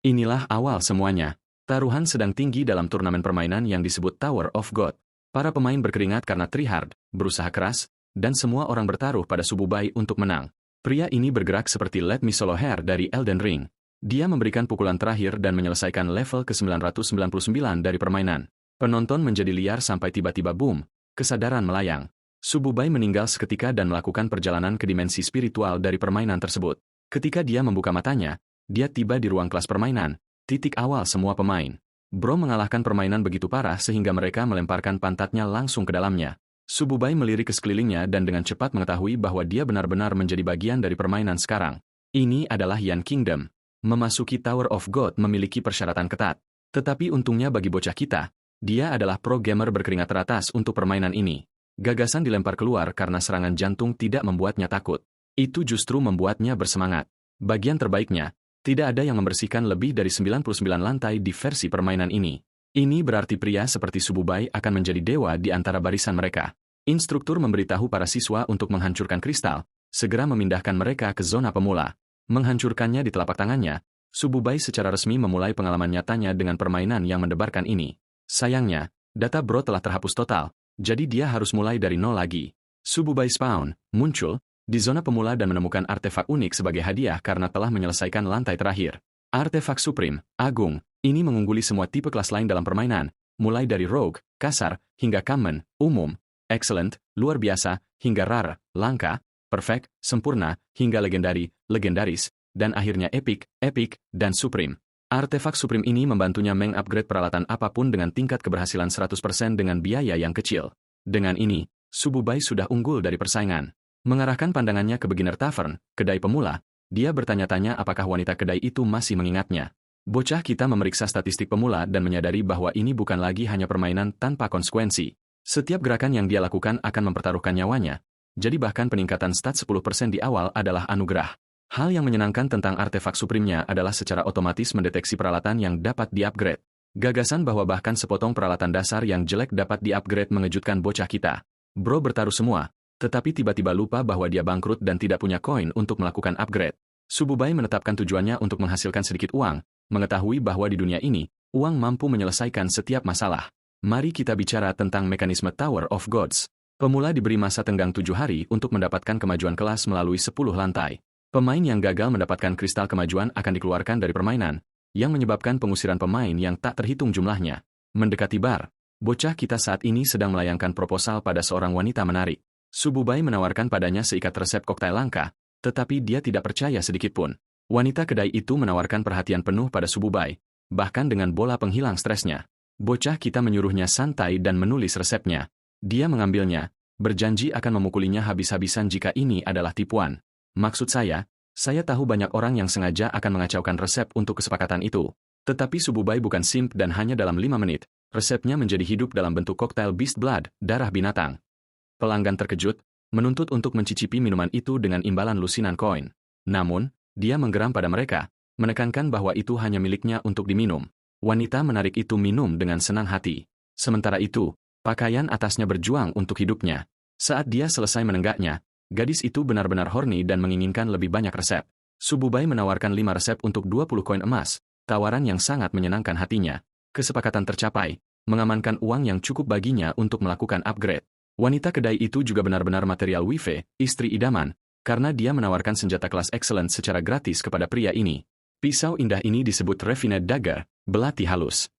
Inilah awal semuanya. Taruhan sedang tinggi dalam turnamen permainan yang disebut Tower of God. Para pemain berkeringat karena tryhard, berusaha keras, dan semua orang bertaruh pada Sububai untuk menang. Pria ini bergerak seperti Let Me Solo Hair dari Elden Ring. Dia memberikan pukulan terakhir dan menyelesaikan level ke-999 dari permainan. Penonton menjadi liar sampai tiba-tiba boom, kesadaran melayang. Sububai meninggal seketika dan melakukan perjalanan ke dimensi spiritual dari permainan tersebut. Ketika dia membuka matanya, dia tiba di ruang kelas permainan, titik awal semua pemain. Bro mengalahkan permainan begitu parah sehingga mereka melemparkan pantatnya langsung ke dalamnya. Sububai melirik ke sekelilingnya dan dengan cepat mengetahui bahwa dia benar-benar menjadi bagian dari permainan sekarang. Ini adalah Yan Kingdom. Memasuki Tower of God memiliki persyaratan ketat. Tetapi untungnya bagi bocah kita, dia adalah pro gamer berkeringat teratas untuk permainan ini. Gagasan dilempar keluar karena serangan jantung tidak membuatnya takut. Itu justru membuatnya bersemangat. Bagian terbaiknya, tidak ada yang membersihkan lebih dari 99 lantai di versi permainan ini. Ini berarti pria seperti Sububai akan menjadi dewa di antara barisan mereka. Instruktur memberitahu para siswa untuk menghancurkan kristal, segera memindahkan mereka ke zona pemula. Menghancurkannya di telapak tangannya, Sububai secara resmi memulai pengalaman nyatanya dengan permainan yang mendebarkan ini. Sayangnya, data Bro telah terhapus total, jadi dia harus mulai dari nol lagi. Sububai spawn, muncul, di zona pemula dan menemukan artefak unik sebagai hadiah karena telah menyelesaikan lantai terakhir. Artefak Supreme, Agung, ini mengungguli semua tipe kelas lain dalam permainan, mulai dari Rogue, Kasar, hingga Common, Umum, Excellent, Luar Biasa, hingga Rare, Langka, Perfect, Sempurna, hingga Legendary, Legendaris, dan akhirnya Epic, dan Supreme. Artefak Supreme ini membantunya meng-upgrade peralatan apapun dengan tingkat keberhasilan 100% dengan biaya yang kecil. Dengan ini, Sububai sudah unggul dari persaingan. Mengarahkan pandangannya ke beginner tavern, kedai pemula, dia bertanya-tanya apakah wanita kedai itu masih mengingatnya. Bocah kita memeriksa statistik pemula dan menyadari bahwa ini bukan lagi hanya permainan tanpa konsekuensi. Setiap gerakan yang dia lakukan akan mempertaruhkan nyawanya. Jadi bahkan peningkatan stat 10% di awal adalah anugerah. Hal yang menyenangkan tentang artefak Supreme-nya adalah secara otomatis mendeteksi peralatan yang dapat di-upgrade. Gagasan bahwa bahkan sepotong peralatan dasar yang jelek dapat di-upgrade mengejutkan bocah kita. Bro bertaruh semua, tetapi tiba-tiba lupa bahwa dia bangkrut dan tidak punya koin untuk melakukan upgrade. Sububai menetapkan tujuannya untuk menghasilkan sedikit uang, mengetahui bahwa di dunia ini, uang mampu menyelesaikan setiap masalah. Mari kita bicara tentang mekanisme Tower of Gods. Pemula diberi masa tenggang 7 hari untuk mendapatkan kemajuan kelas melalui 10 lantai. Pemain yang gagal mendapatkan kristal kemajuan akan dikeluarkan dari permainan, yang menyebabkan pengusiran pemain yang tak terhitung jumlahnya. Mendekati bar, bocah kita saat ini sedang melayangkan proposal pada seorang wanita menarik. Sububai menawarkan padanya seikat resep koktail langka, tetapi dia tidak percaya sedikitpun. Wanita kedai itu menawarkan perhatian penuh pada Sububai, bahkan dengan bola penghilang stresnya. Bocah kita menyuruhnya santai dan menulis resepnya. Dia mengambilnya, berjanji akan memukulinya habis-habisan jika ini adalah tipuan. Maksud saya tahu banyak orang yang sengaja akan mengacaukan resep untuk kesepakatan itu. Tetapi Sububai bukan simp dan hanya dalam 5 menit, resepnya menjadi hidup dalam bentuk koktail Beast Blood, darah binatang. Pelanggan terkejut, menuntut untuk mencicipi minuman itu dengan imbalan lusinan koin. Namun, dia menggeram pada mereka, menekankan bahwa itu hanya miliknya untuk diminum. Wanita menarik itu minum dengan senang hati. Sementara itu, pakaian atasnya berjuang untuk hidupnya. Saat dia selesai menenggaknya, gadis itu benar-benar horny dan menginginkan lebih banyak resep. Sububai menawarkan 5 resep untuk 20 koin emas, tawaran yang sangat menyenangkan hatinya. Kesepakatan tercapai, mengamankan uang yang cukup baginya untuk melakukan upgrade. Wanita kedai itu juga benar-benar material wife, istri idaman, karena dia menawarkan senjata kelas excellent secara gratis kepada pria ini. Pisau indah ini disebut Refined Dagger, belati halus.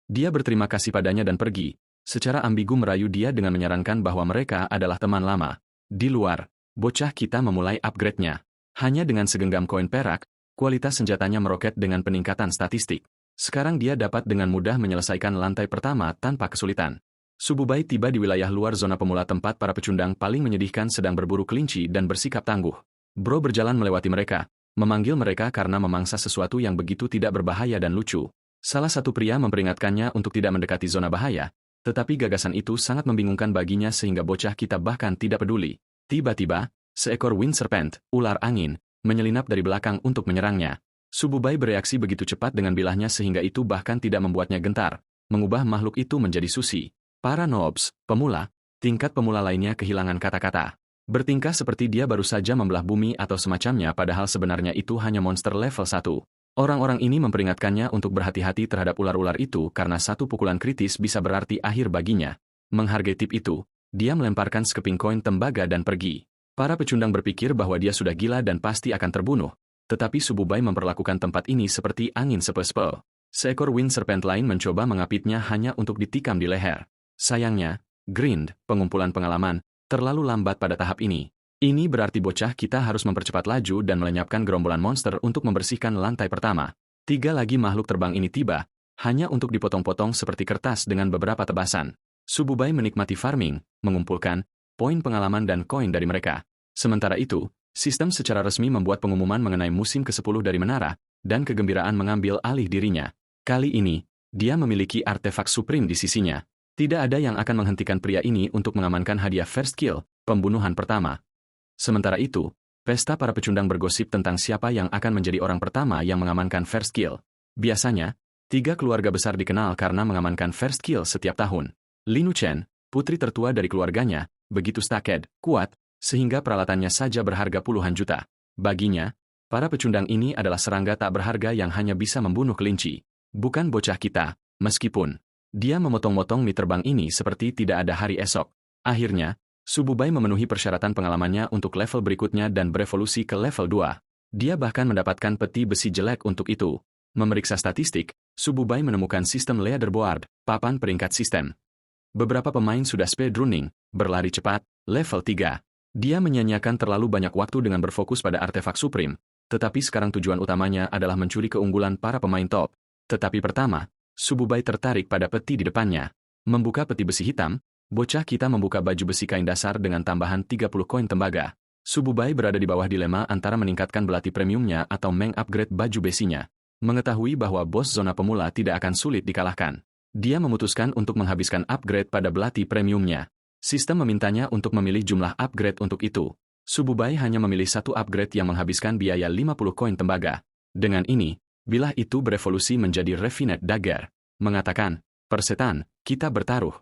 Dia berterima kasih padanya dan pergi, secara ambigu merayu dia dengan menyarankan bahwa mereka adalah teman lama. Di luar, bocah kita memulai upgrade-nya. Hanya dengan segenggam koin perak, kualitas senjatanya meroket dengan peningkatan statistik. Sekarang dia dapat dengan mudah menyelesaikan lantai pertama tanpa kesulitan. Sububai tiba di wilayah luar zona pemula tempat para pecundang paling menyedihkan sedang berburu kelinci dan bersikap tangguh. Bro berjalan melewati mereka, memanggil mereka karena memangsa sesuatu yang begitu tidak berbahaya dan lucu. Salah satu pria memperingatkannya untuk tidak mendekati zona bahaya, tetapi gagasan itu sangat membingungkan baginya sehingga bocah kita bahkan tidak peduli. Tiba-tiba, seekor wind serpent, ular angin, menyelinap dari belakang untuk menyerangnya. Sububai bereaksi begitu cepat dengan bilahnya sehingga itu bahkan tidak membuatnya gentar, mengubah makhluk itu menjadi sushi. Para noobs, pemula, tingkat pemula lainnya kehilangan kata-kata. Bertingkah seperti dia baru saja membelah bumi atau semacamnya padahal sebenarnya itu hanya monster level 1. Orang-orang ini memperingatkannya untuk berhati-hati terhadap ular-ular itu karena satu pukulan kritis bisa berarti akhir baginya. Menghargai tip itu, dia melemparkan sekeping koin tembaga dan pergi. Para pecundang berpikir bahwa dia sudah gila dan pasti akan terbunuh, tetapi Sububai memperlakukan tempat ini seperti angin sepel-sepel. Seekor wind serpent lain mencoba mengapitnya hanya untuk ditikam di leher. Sayangnya, grind, pengumpulan pengalaman, terlalu lambat pada tahap ini. Ini berarti bocah kita harus mempercepat laju dan melenyapkan gerombolan monster untuk membersihkan lantai pertama. 3 lagi makhluk terbang ini tiba, hanya untuk dipotong-potong seperti kertas dengan beberapa tebasan. Sububai menikmati farming, mengumpulkan poin pengalaman dan koin dari mereka. Sementara itu, sistem secara resmi membuat pengumuman mengenai musim ke-10 dari menara, dan kegembiraan mengambil alih dirinya. Kali ini, dia memiliki artefak supreme di sisinya. Tidak ada yang akan menghentikan pria ini untuk mengamankan hadiah first kill, pembunuhan pertama. Sementara itu, pesta para pecundang bergosip tentang siapa yang akan menjadi orang pertama yang mengamankan first kill. Biasanya, 3 keluarga besar dikenal karena mengamankan first kill setiap tahun. Lin Yuchen, putri tertua dari keluarganya, begitu staked, kuat, sehingga peralatannya saja berharga puluhan juta. Baginya, para pecundang ini adalah serangga tak berharga yang hanya bisa membunuh kelinci. Bukan bocah kita, meskipun dia memotong-motong mie terbang ini seperti tidak ada hari esok. Akhirnya, Sububai memenuhi persyaratan pengalamannya untuk level berikutnya dan berevolusi ke level 2. Dia bahkan mendapatkan peti besi jelek untuk itu. Memeriksa statistik, Sububai menemukan sistem leaderboard, papan peringkat sistem. Beberapa pemain sudah speedrunning, berlari cepat, level 3. Dia menyia-nyiakan terlalu banyak waktu dengan berfokus pada artefak supreme, tetapi sekarang tujuan utamanya adalah mencuri keunggulan para pemain top. Tetapi pertama, Sububai tertarik pada peti di depannya. Membuka peti besi hitam, bocah kita membuka baju besi kain dasar dengan tambahan 30 koin tembaga. Sububai berada di bawah dilema antara meningkatkan belati premiumnya atau meng-upgrade baju besinya. Mengetahui bahwa bos zona pemula tidak akan sulit dikalahkan, dia memutuskan untuk menghabiskan upgrade pada belati premiumnya. Sistem memintanya untuk memilih jumlah upgrade untuk itu. Sububai hanya memilih satu upgrade yang menghabiskan biaya 50 koin tembaga. Dengan ini, bilah itu berevolusi menjadi Refined Dagger. Mengatakan, persetan, kita bertaruh.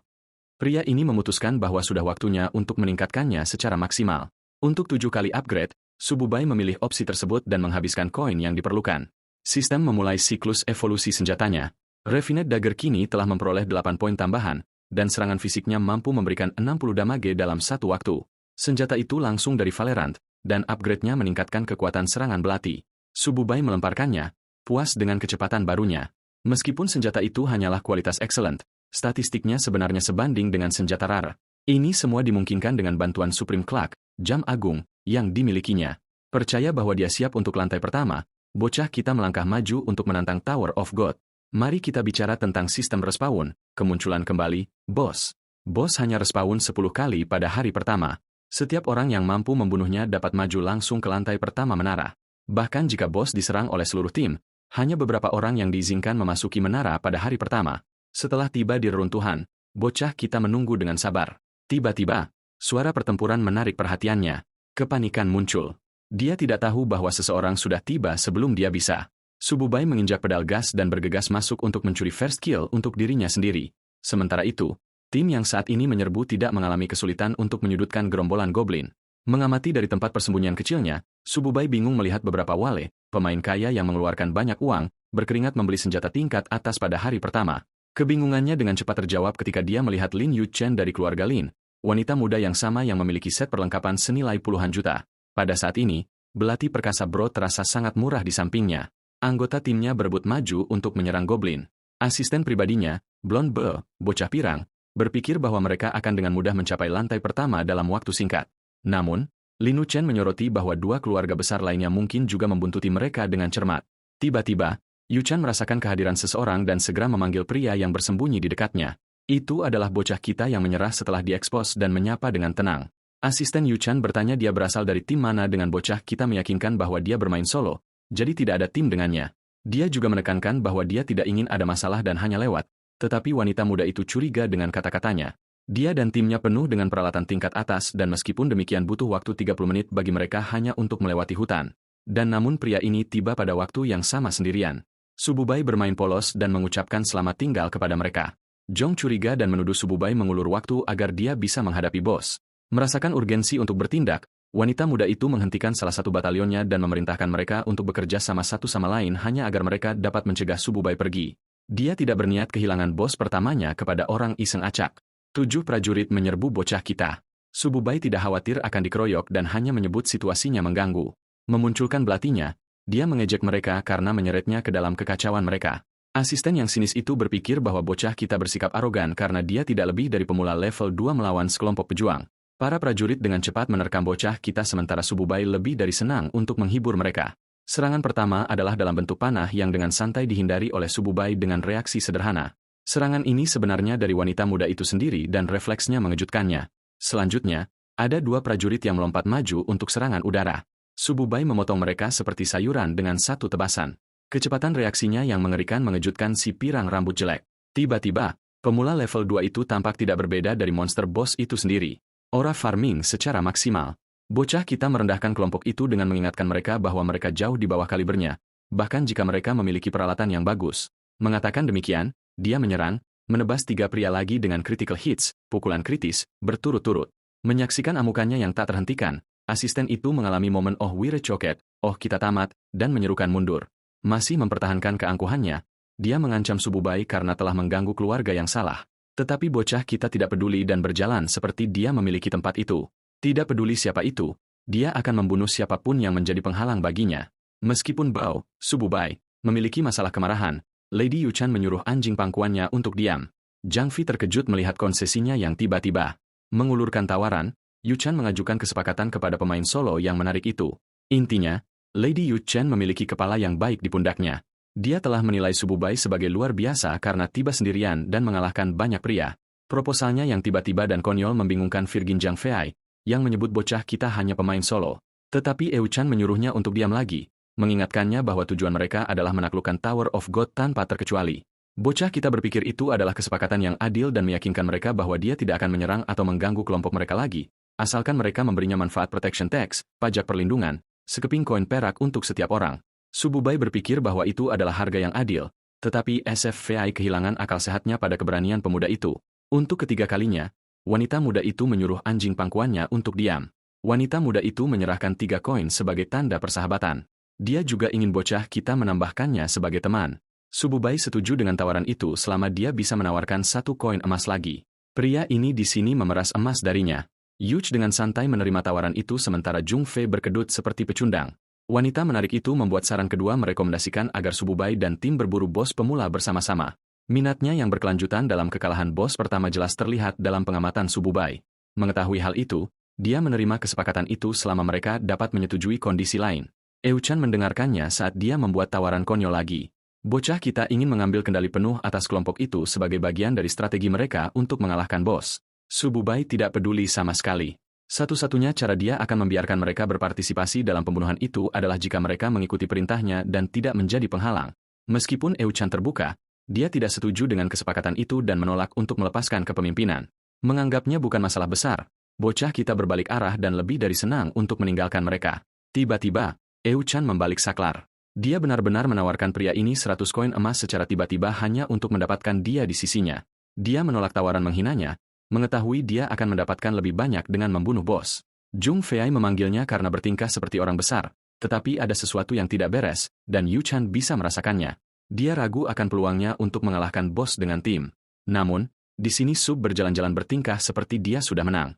Pria ini memutuskan bahwa sudah waktunya untuk meningkatkannya secara maksimal. Untuk 7 kali upgrade, Sububai memilih opsi tersebut dan menghabiskan koin yang diperlukan. Sistem memulai siklus evolusi senjatanya. Refined Dagger kini telah memperoleh 8 poin tambahan, dan serangan fisiknya mampu memberikan 60 damage dalam satu waktu. Senjata itu langsung dari Valerant, dan upgrade-nya meningkatkan kekuatan serangan belati. Sububai melemparkannya, puas dengan kecepatan barunya. Meskipun senjata itu hanyalah kualitas excellent, statistiknya sebenarnya sebanding dengan senjata rare. Ini semua dimungkinkan dengan bantuan Supreme Clock, jam agung, yang dimilikinya. Percaya bahwa dia siap untuk lantai pertama, bocah kita melangkah maju untuk menantang Tower of God. Mari kita bicara tentang sistem respawn, kemunculan kembali, bos. Bos hanya respawn 10 kali pada hari pertama. Setiap orang yang mampu membunuhnya dapat maju langsung ke lantai pertama menara. Bahkan jika bos diserang oleh seluruh tim, hanya beberapa orang yang diizinkan memasuki menara pada hari pertama. Setelah tiba di reruntuhan, bocah kita menunggu dengan sabar. Tiba-tiba, suara pertempuran menarik perhatiannya. Kepanikan muncul. Dia tidak tahu bahwa seseorang sudah tiba sebelum dia bisa. Sububai menginjak pedal gas dan bergegas masuk untuk mencuri first kill untuk dirinya sendiri. Sementara itu, tim yang saat ini menyerbu tidak mengalami kesulitan untuk menyudutkan gerombolan goblin. Mengamati dari tempat persembunyian kecilnya, Sububai bingung melihat beberapa wale, pemain kaya yang mengeluarkan banyak uang, berkeringat membeli senjata tingkat atas pada hari pertama. Kebingungannya dengan cepat terjawab ketika dia melihat Lin Yuchen dari keluarga Lin, wanita muda yang sama yang memiliki set perlengkapan senilai puluhan juta. Pada saat ini, belati perkasa Bro terasa sangat murah di sampingnya. Anggota timnya berebut maju untuk menyerang goblin. Asisten pribadinya, Blonde Be, bocah pirang, berpikir bahwa mereka akan dengan mudah mencapai lantai pertama dalam waktu singkat. Namun, Lin Yuchen menyoroti bahwa 2 keluarga besar lainnya mungkin juga membuntuti mereka dengan cermat. Tiba-tiba, Yuchen merasakan kehadiran seseorang dan segera memanggil pria yang bersembunyi di dekatnya. Itu adalah bocah kita yang menyerah setelah diekspos dan menyapa dengan tenang. Asisten Yuchen bertanya dia berasal dari tim mana dengan bocah kita meyakinkan bahwa dia bermain solo, jadi tidak ada tim dengannya. Dia juga menekankan bahwa dia tidak ingin ada masalah dan hanya lewat, tetapi wanita muda itu curiga dengan kata-katanya. Dia dan timnya penuh dengan peralatan tingkat atas dan meskipun demikian butuh waktu 30 menit bagi mereka hanya untuk melewati hutan. Dan namun pria ini tiba pada waktu yang sama sendirian. Sububai bermain polos dan mengucapkan selamat tinggal kepada mereka. Jong curiga dan menuduh Sububai mengulur waktu agar dia bisa menghadapi bos. Merasakan urgensi untuk bertindak, Wanita muda itu menghentikan salah satu batalionnya dan memerintahkan mereka untuk bekerja sama satu sama lain hanya agar mereka dapat mencegah Sububai pergi. Dia tidak berniat kehilangan bos pertamanya kepada orang iseng acak. 7 prajurit menyerbu bocah kita. Sububai tidak khawatir akan dikeroyok dan hanya menyebut situasinya mengganggu. Memunculkan belatinya, dia mengejek mereka karena menyeretnya ke dalam kekacauan mereka. Asisten yang sinis itu berpikir bahwa bocah kita bersikap arogan karena dia tidak lebih dari pemula level 2 melawan sekelompok pejuang. Para prajurit dengan cepat menerkam bocah kita sementara Sububai lebih dari senang untuk menghibur mereka. Serangan pertama adalah dalam bentuk panah yang dengan santai dihindari oleh Sububai dengan reaksi sederhana. Serangan ini sebenarnya dari wanita muda itu sendiri dan refleksnya mengejutkannya. Selanjutnya, ada 2 prajurit yang melompat maju untuk serangan udara. Sububai memotong mereka seperti sayuran dengan satu tebasan. Kecepatan reaksinya yang mengerikan mengejutkan si pirang rambut jelek. Tiba-tiba, pemula level 2 itu tampak tidak berbeda dari monster boss itu sendiri. Aura farming secara maksimal. Bocah kita merendahkan kelompok itu dengan mengingatkan mereka bahwa mereka jauh di bawah kalibernya, bahkan jika mereka memiliki peralatan yang bagus. Mengatakan demikian, dia menyerang, menebas 3 pria lagi dengan critical hits, pukulan kritis, berturut-turut. Menyaksikan amukannya yang tak terhentikan, asisten itu mengalami momen "oh we're choket, oh kita tamat," dan menyerukan mundur. Masih mempertahankan keangkuhannya, dia mengancam Sububai karena telah mengganggu keluarga yang salah. Tetapi bocah kita tidak peduli dan berjalan seperti dia memiliki tempat itu. Tidak peduli siapa itu, dia akan membunuh siapapun yang menjadi penghalang baginya. Meskipun Bao, Sububai, memiliki masalah kemarahan, Lady Yuchan menyuruh anjing pangkuannya untuk diam. Zhang Fi terkejut melihat konsesinya yang tiba-tiba. Mengulurkan tawaran, Yuchan mengajukan kesepakatan kepada pemain solo yang menarik itu. Intinya, Lady Yuchan memiliki kepala yang baik di pundaknya. Dia telah menilai Sububai sebagai luar biasa karena tiba sendirian dan mengalahkan banyak pria. Proposalnya yang tiba-tiba dan konyol membingungkan Virgin Zhang Fei, yang menyebut bocah kita hanya pemain solo. Tetapi Euchan menyuruhnya untuk diam lagi, mengingatkannya bahwa tujuan mereka adalah menaklukkan Tower of God tanpa terkecuali. Bocah kita berpikir itu adalah kesepakatan yang adil dan meyakinkan mereka bahwa dia tidak akan menyerang atau mengganggu kelompok mereka lagi, asalkan mereka memberinya manfaat protection tax, pajak perlindungan, sekeping koin perak untuk setiap orang. Sububai berpikir bahwa itu adalah harga yang adil, tetapi SFVI kehilangan akal sehatnya pada keberanian pemuda itu. Untuk ketiga kalinya, wanita muda itu menyuruh anjing pangkuannya untuk diam. Wanita muda itu menyerahkan 3 koin sebagai tanda persahabatan. Dia juga ingin bocah kita menambahkannya sebagai teman. Sububai setuju dengan tawaran itu selama dia bisa menawarkan 1 koin emas lagi. Pria ini di sini memeras emas darinya. Yuch dengan santai menerima tawaran itu sementara Zhang Fei berkedut seperti pecundang. Wanita menarik itu membuat saran kedua merekomendasikan agar Sububai dan tim berburu bos pemula bersama-sama. Minatnya yang berkelanjutan dalam kekalahan bos pertama jelas terlihat dalam pengamatan Sububai. Mengetahui hal itu, dia menerima kesepakatan itu selama mereka dapat menyetujui kondisi lain. Euchan mendengarkannya saat dia membuat tawaran konyol lagi. Bocah kita ingin mengambil kendali penuh atas kelompok itu sebagai bagian dari strategi mereka untuk mengalahkan bos. Sububai tidak peduli sama sekali. Satu-satunya cara dia akan membiarkan mereka berpartisipasi dalam pembunuhan itu adalah jika mereka mengikuti perintahnya dan tidak menjadi penghalang. Meskipun Euchan terbuka, dia tidak setuju dengan kesepakatan itu dan menolak untuk melepaskan kepemimpinan. Menganggapnya bukan masalah besar, bocah kita berbalik arah dan lebih dari senang untuk meninggalkan mereka. Tiba-tiba, Euchan membalik saklar. Dia benar-benar menawarkan pria ini 100 koin emas secara tiba-tiba hanya untuk mendapatkan dia di sisinya. Dia menolak tawaran menghinanya, mengetahui dia akan mendapatkan lebih banyak dengan membunuh bos. Zhang Fei memanggilnya karena bertingkah seperti orang besar, tetapi ada sesuatu yang tidak beres, dan Yuchan bisa merasakannya. Dia ragu akan peluangnya untuk mengalahkan bos dengan tim. Namun, di sini Sub berjalan-jalan bertingkah seperti dia sudah menang.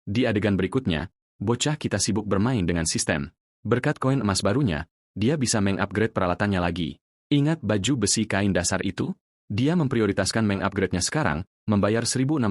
Di adegan berikutnya, bocah kita sibuk bermain dengan sistem. Berkat koin emas barunya, dia bisa meng-upgrade peralatannya lagi. Ingat baju besi kain dasar itu? Dia memprioritaskan meng-upgrade-nya sekarang, membayar 1.650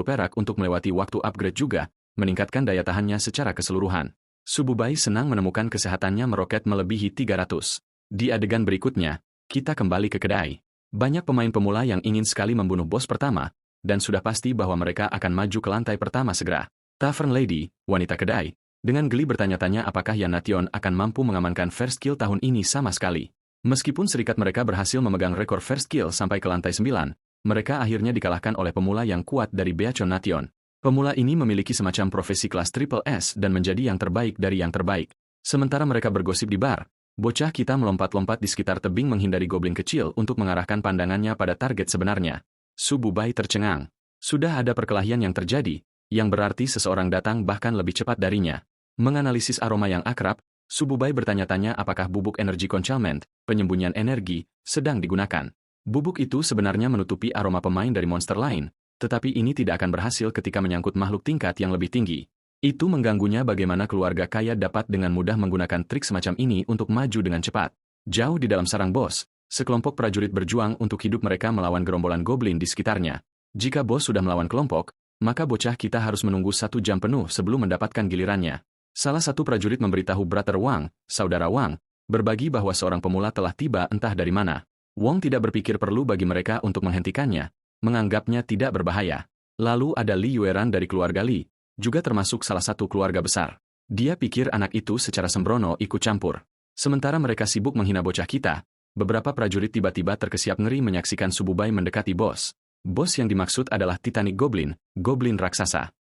perak untuk melewati waktu upgrade juga, meningkatkan daya tahannya secara keseluruhan. Sububai senang menemukan kesehatannya meroket melebihi 300. Di adegan berikutnya, kita kembali ke kedai. Banyak pemain pemula yang ingin sekali membunuh bos pertama, dan sudah pasti bahwa mereka akan maju ke lantai pertama segera. Tavern Lady, wanita kedai, dengan geli bertanya-tanya apakah Yan Nation akan mampu mengamankan first kill tahun ini sama sekali. Meskipun serikat mereka berhasil memegang rekor first kill sampai ke lantai 9, mereka akhirnya dikalahkan oleh pemula yang kuat dari Beachon Nation. Pemula ini memiliki semacam profesi kelas triple S dan menjadi yang terbaik dari yang terbaik. Sementara mereka bergosip di bar, bocah kita melompat-lompat di sekitar tebing menghindari goblin kecil untuk mengarahkan pandangannya pada target sebenarnya. Sububai tercengang. Sudah ada perkelahian yang terjadi, yang berarti seseorang datang bahkan lebih cepat darinya. Menganalisis aroma yang akrab, Sububai bertanya-tanya apakah bubuk energi concealment, penyembunyian energi, sedang digunakan. Bubuk itu sebenarnya menutupi aroma pemain dari monster lain, tetapi ini tidak akan berhasil ketika menyangkut makhluk tingkat yang lebih tinggi. Itu mengganggunya bagaimana keluarga kaya dapat dengan mudah menggunakan trik semacam ini untuk maju dengan cepat. Jauh di dalam sarang bos, sekelompok prajurit berjuang untuk hidup mereka melawan gerombolan goblin di sekitarnya. Jika bos sudah melawan kelompok, maka bocah kita harus menunggu 1 jam penuh sebelum mendapatkan gilirannya. Salah satu prajurit memberitahu Brother Wang, saudara Wang, berbagi bahwa seorang pemula telah tiba entah dari mana. Wang tidak berpikir perlu bagi mereka untuk menghentikannya, menganggapnya tidak berbahaya. Lalu ada Li Yueran dari keluarga Li, juga termasuk salah satu keluarga besar. Dia pikir anak itu secara sembrono ikut campur. Sementara mereka sibuk menghina bocah kita, beberapa prajurit tiba-tiba terkesiap ngeri menyaksikan Sububai mendekati bos. Bos yang dimaksud adalah Titanic Goblin, goblin raksasa.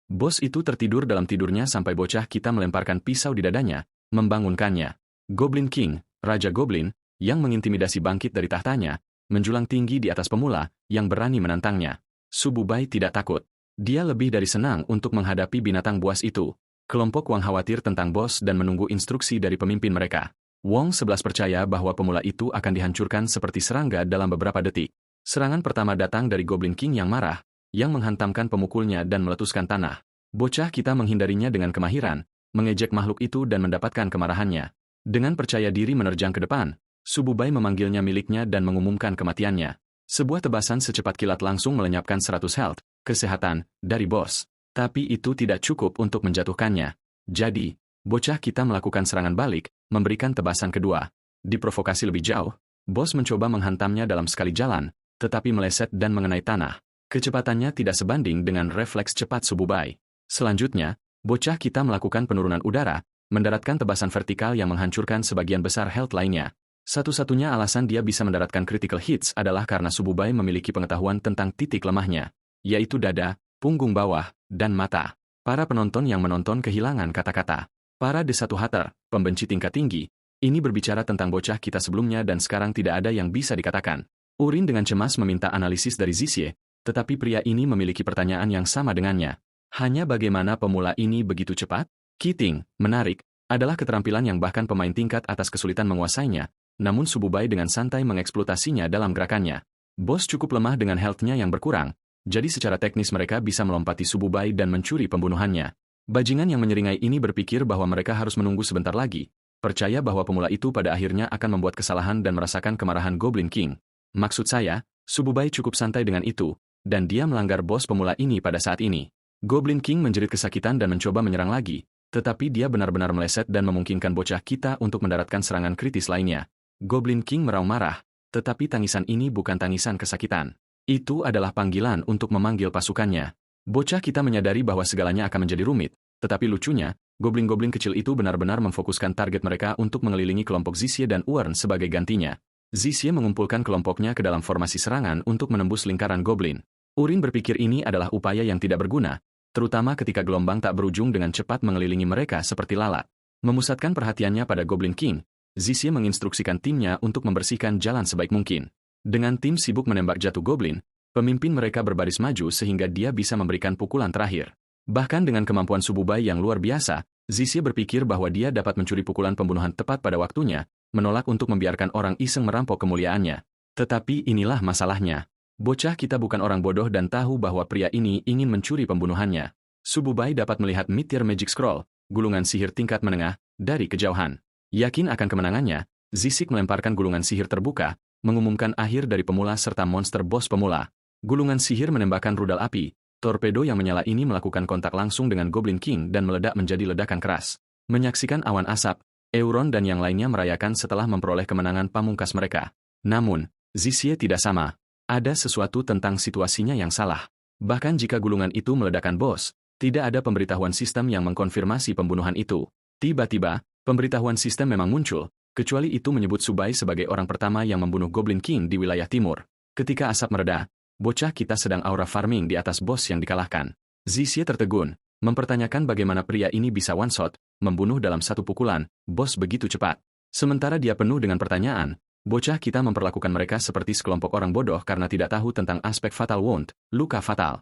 Bos itu tertidur dalam tidurnya sampai bocah kita melemparkan pisau di dadanya, membangunkannya. Goblin King, Raja Goblin, yang mengintimidasi bangkit dari tahtanya, menjulang tinggi di atas pemula, yang berani menantangnya. Sububai tidak takut. Dia lebih dari senang untuk menghadapi binatang buas itu. Kelompok Wang khawatir tentang bos dan menunggu instruksi dari pemimpin mereka. Wang 11 percaya bahwa pemula itu akan dihancurkan seperti serangga dalam beberapa detik. Serangan pertama datang dari Goblin King yang marah, yang menghantamkan pemukulnya dan meletuskan tanah. Bocah kita menghindarinya dengan kemahiran, mengejek makhluk itu dan mendapatkan kemarahannya. Dengan percaya diri menerjang ke depan, Sububai memanggilnya miliknya dan mengumumkan kematiannya. Sebuah tebasan secepat kilat langsung melenyapkan 100 health, kesehatan, dari bos. Tapi itu tidak cukup untuk menjatuhkannya. Jadi, bocah kita melakukan serangan balik, memberikan tebasan kedua. Diprovokasi lebih jauh, bos mencoba menghantamnya dalam sekali jalan, tetapi meleset dan mengenai tanah. Kecepatannya tidak sebanding dengan refleks cepat Sububai. Selanjutnya, bocah kita melakukan penurunan udara, mendaratkan tebasan vertikal yang menghancurkan sebagian besar health lainnya. Satu-satunya alasan dia bisa mendaratkan critical hits adalah karena Sububai memiliki pengetahuan tentang titik lemahnya, yaitu dada, punggung bawah, dan mata. Para penonton yang menonton kehilangan kata-kata. Para D1 Hater, pembenci tingkat tinggi, ini berbicara tentang bocah kita sebelumnya dan sekarang tidak ada yang bisa dikatakan. Urin dengan cemas meminta analisis dari Zixie, tetapi pria ini memiliki pertanyaan yang sama dengannya. Hanya bagaimana pemula ini begitu cepat? Kiting, menarik, adalah keterampilan yang bahkan pemain tingkat atas kesulitan menguasainya, namun Sububai dengan santai mengeksploitasinya dalam gerakannya. Bos cukup lemah dengan health-nya yang berkurang, jadi secara teknis mereka bisa melompati Sububai dan mencuri pembunuhannya. Bajingan yang menyeringai ini berpikir bahwa mereka harus menunggu sebentar lagi, percaya bahwa pemula itu pada akhirnya akan membuat kesalahan dan merasakan kemarahan Goblin King. Maksud saya, Sububai cukup santai dengan itu, dan dia melanggar bos pemula ini pada saat ini. Goblin King menjerit kesakitan dan mencoba menyerang lagi, tetapi dia benar-benar meleset dan memungkinkan bocah kita untuk mendaratkan serangan kritis lainnya. Goblin King meraung marah, tetapi tangisan ini bukan tangisan kesakitan. Itu adalah panggilan untuk memanggil pasukannya. Bocah kita menyadari bahwa segalanya akan menjadi rumit, tetapi lucunya, goblin-goblin kecil itu benar-benar memfokuskan target mereka untuk mengelilingi kelompok Zixie dan Uern sebagai gantinya. Zixie mengumpulkan kelompoknya ke dalam formasi serangan untuk menembus lingkaran goblin. Urin berpikir ini adalah upaya yang tidak berguna, terutama ketika gelombang tak berujung dengan cepat mengelilingi mereka seperti lalat. Memusatkan perhatiannya pada Goblin King, Zixie menginstruksikan timnya untuk membersihkan jalan sebaik mungkin. Dengan tim sibuk menembak jatuh goblin, pemimpin mereka berbaris maju sehingga dia bisa memberikan pukulan terakhir. Bahkan dengan kemampuan Sububai yang luar biasa, Zixie berpikir bahwa dia dapat mencuri pukulan pembunuhan tepat pada waktunya, menolak untuk membiarkan orang iseng merampok kemuliaannya. Tetapi inilah masalahnya. Bocah kita bukan orang bodoh dan tahu bahwa pria ini ingin mencuri pembunuhannya. Sububai dapat melihat Meteor Magic Scroll, gulungan sihir tingkat menengah, dari kejauhan. Yakin akan kemenangannya, Zixie melemparkan gulungan sihir terbuka, mengumumkan akhir dari pemula serta monster bos pemula. Gulungan sihir menembakkan rudal api, torpedo yang menyala ini melakukan kontak langsung dengan Goblin King dan meledak menjadi ledakan keras. Menyaksikan awan asap, Euron dan yang lainnya merayakan setelah memperoleh kemenangan pamungkas mereka. Namun, Zixie tidak sama. Ada sesuatu tentang situasinya yang salah. Bahkan jika gulungan itu meledakkan bos, tidak ada pemberitahuan sistem yang mengkonfirmasi pembunuhan itu. Tiba-tiba, pemberitahuan sistem memang muncul, kecuali itu menyebut Subai sebagai orang pertama yang membunuh Goblin King di wilayah timur. Ketika asap mereda, bocah kita sedang aura farming di atas bos yang dikalahkan. Zixie tertegun, mempertanyakan bagaimana pria ini bisa one-shot, membunuh dalam satu pukulan, bos begitu cepat. Sementara dia penuh dengan pertanyaan, bocah kita memperlakukan mereka seperti sekelompok orang bodoh karena tidak tahu tentang aspek fatal wound, luka fatal.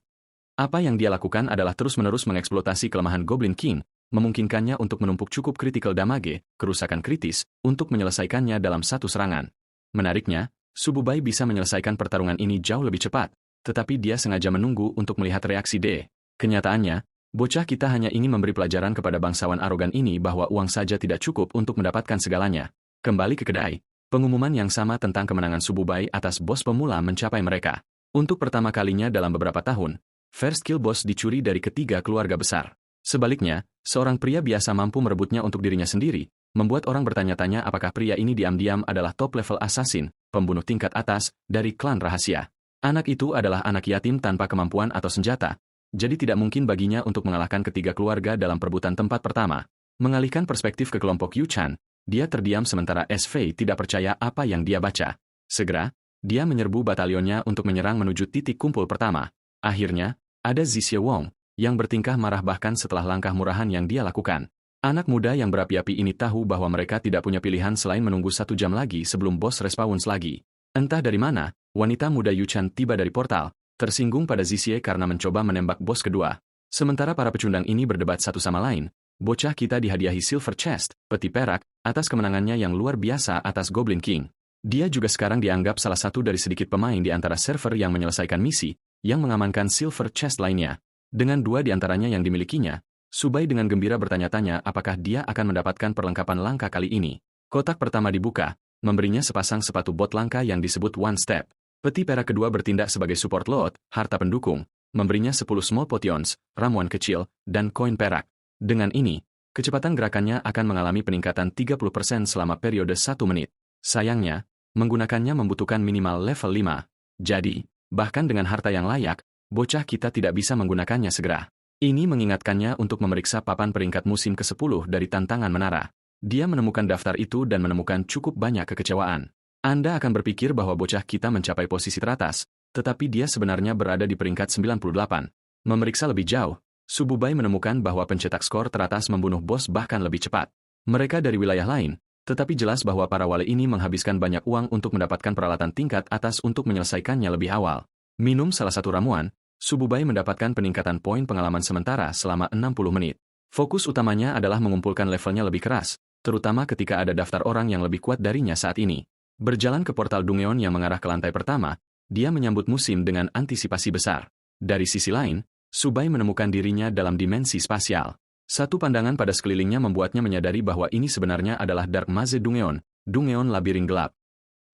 Apa yang dia lakukan adalah terus-menerus mengeksploitasi kelemahan Goblin King, memungkinkannya untuk menumpuk cukup critical damage, kerusakan kritis, untuk menyelesaikannya dalam satu serangan. Menariknya, Sububai bisa menyelesaikan pertarungan ini jauh lebih cepat, tetapi dia sengaja menunggu untuk melihat reaksi D. Kenyataannya, bocah kita hanya ingin memberi pelajaran kepada bangsawan arogan ini bahwa uang saja tidak cukup untuk mendapatkan segalanya. Kembali ke kedai, pengumuman yang sama tentang kemenangan Sububai atas bos pemula mencapai mereka. Untuk pertama kalinya dalam beberapa tahun, first kill boss dicuri dari ketiga keluarga besar. Sebaliknya, seorang pria biasa mampu merebutnya untuk dirinya sendiri, membuat orang bertanya-tanya apakah pria ini diam-diam adalah top-level assassin, pembunuh tingkat atas, dari klan rahasia. Anak itu adalah anak yatim tanpa kemampuan atau senjata, jadi tidak mungkin baginya untuk mengalahkan ketiga keluarga dalam perebutan tempat pertama. Mengalihkan perspektif ke kelompok Yu Chan, dia terdiam sementara S.Fei tidak percaya apa yang dia baca. Segera, dia menyerbu batalionnya untuk menyerang menuju titik kumpul pertama. Akhirnya, ada Zixie Wong, yang bertingkah marah bahkan setelah langkah murahan yang dia lakukan. Anak muda yang berapi-api ini tahu bahwa mereka tidak punya pilihan selain menunggu 1 jam lagi sebelum bos respawns lagi. Entah dari mana, wanita muda Yu Chan tiba dari portal, tersinggung pada Zixie karena mencoba menembak bos kedua. Sementara para pecundang ini berdebat satu sama lain, bocah kita dihadiahi silver chest, peti perak, atas kemenangannya yang luar biasa atas Goblin King. Dia juga sekarang dianggap salah satu dari sedikit pemain di antara server yang menyelesaikan misi, yang mengamankan silver chest lainnya. Dengan 2 di antaranya yang dimilikinya, Subai dengan gembira bertanya-tanya apakah dia akan mendapatkan perlengkapan langka kali ini. Kotak pertama dibuka, memberinya sepasang sepatu bot langka yang disebut One Step. Peti perak kedua bertindak sebagai support lot, harta pendukung, memberinya 10 small potions, ramuan kecil, dan koin perak. Dengan ini, kecepatan gerakannya akan mengalami peningkatan 30% selama periode 1 menit. Sayangnya, menggunakannya membutuhkan minimal level 5. Jadi, bahkan dengan harta yang layak, bocah kita tidak bisa menggunakannya segera. Ini mengingatkannya untuk memeriksa papan peringkat musim ke-10 dari tantangan menara. Dia menemukan daftar itu dan menemukan cukup banyak kekecewaan. Anda akan berpikir bahwa bocah kita mencapai posisi teratas, tetapi dia sebenarnya berada di peringkat 98. Memeriksa lebih jauh, Sububai menemukan bahwa pencetak skor teratas membunuh bos bahkan lebih cepat. Mereka dari wilayah lain, tetapi jelas bahwa para wali ini menghabiskan banyak uang untuk mendapatkan peralatan tingkat atas untuk menyelesaikannya lebih awal. Minum salah satu ramuan, Sububai mendapatkan peningkatan poin pengalaman sementara selama 60 menit. Fokus utamanya adalah mengumpulkan levelnya lebih keras, terutama ketika ada daftar orang yang lebih kuat darinya saat ini. Berjalan ke portal Dungeon yang mengarah ke lantai pertama, dia menyambut musim dengan antisipasi besar. Dari sisi lain, Subai menemukan dirinya dalam dimensi spasial. Satu pandangan pada sekelilingnya membuatnya menyadari bahwa ini sebenarnya adalah Dark Maze Dungeon, Dungeon labirin gelap.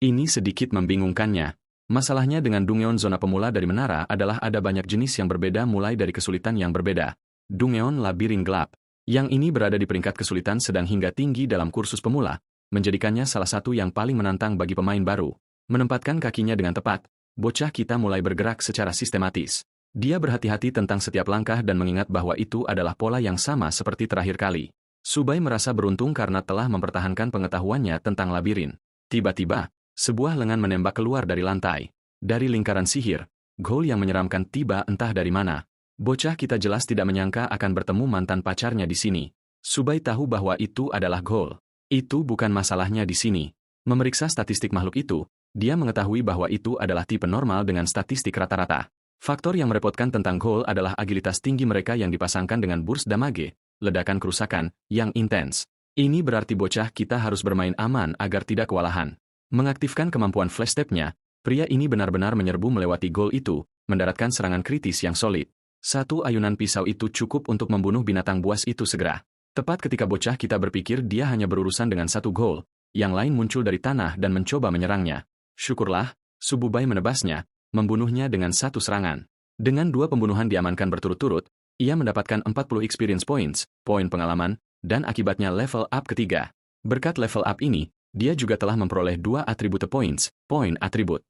Ini sedikit membingungkannya. Masalahnya dengan Dungeon zona pemula dari menara adalah ada banyak jenis yang berbeda mulai dari kesulitan yang berbeda. Dungeon labirin gelap, yang ini berada di peringkat kesulitan sedang hingga tinggi dalam kursus pemula, menjadikannya salah satu yang paling menantang bagi pemain baru. Menempatkan kakinya dengan tepat, bocah kita mulai bergerak secara sistematis. Dia berhati-hati tentang setiap langkah dan mengingat bahwa itu adalah pola yang sama seperti terakhir kali. Subai merasa beruntung karena telah mempertahankan pengetahuannya tentang labirin. Tiba-tiba, sebuah lengan menembak keluar dari lantai. Dari lingkaran sihir, Ghoul yang menyeramkan tiba entah dari mana. Bocah kita jelas tidak menyangka akan bertemu mantan pacarnya di sini. Subai tahu bahwa itu adalah Ghoul. Itu bukan masalahnya di sini. Memeriksa statistik makhluk itu, dia mengetahui bahwa itu adalah tipe normal dengan statistik rata-rata. Faktor yang merepotkan tentang Ghoul adalah agilitas tinggi mereka yang dipasangkan dengan burst damage, ledakan kerusakan, yang intens. Ini berarti bocah kita harus bermain aman agar tidak kewalahan. Mengaktifkan kemampuan flash step-nya, pria ini benar-benar menyerbu melewati Ghoul itu, mendaratkan serangan kritis yang solid. Satu ayunan pisau itu cukup untuk membunuh binatang buas itu segera. Tepat ketika bocah kita berpikir dia hanya berurusan dengan satu Ghoul, yang lain muncul dari tanah dan mencoba menyerangnya. Syukurlah, Sububai menebasnya, membunuhnya dengan satu serangan. Dengan 2 pembunuhan diamankan berturut-turut, ia mendapatkan 40 experience points, poin pengalaman, dan akibatnya level up ketiga. Berkat level up ini, dia juga telah memperoleh 2 attribute points, poin atribut.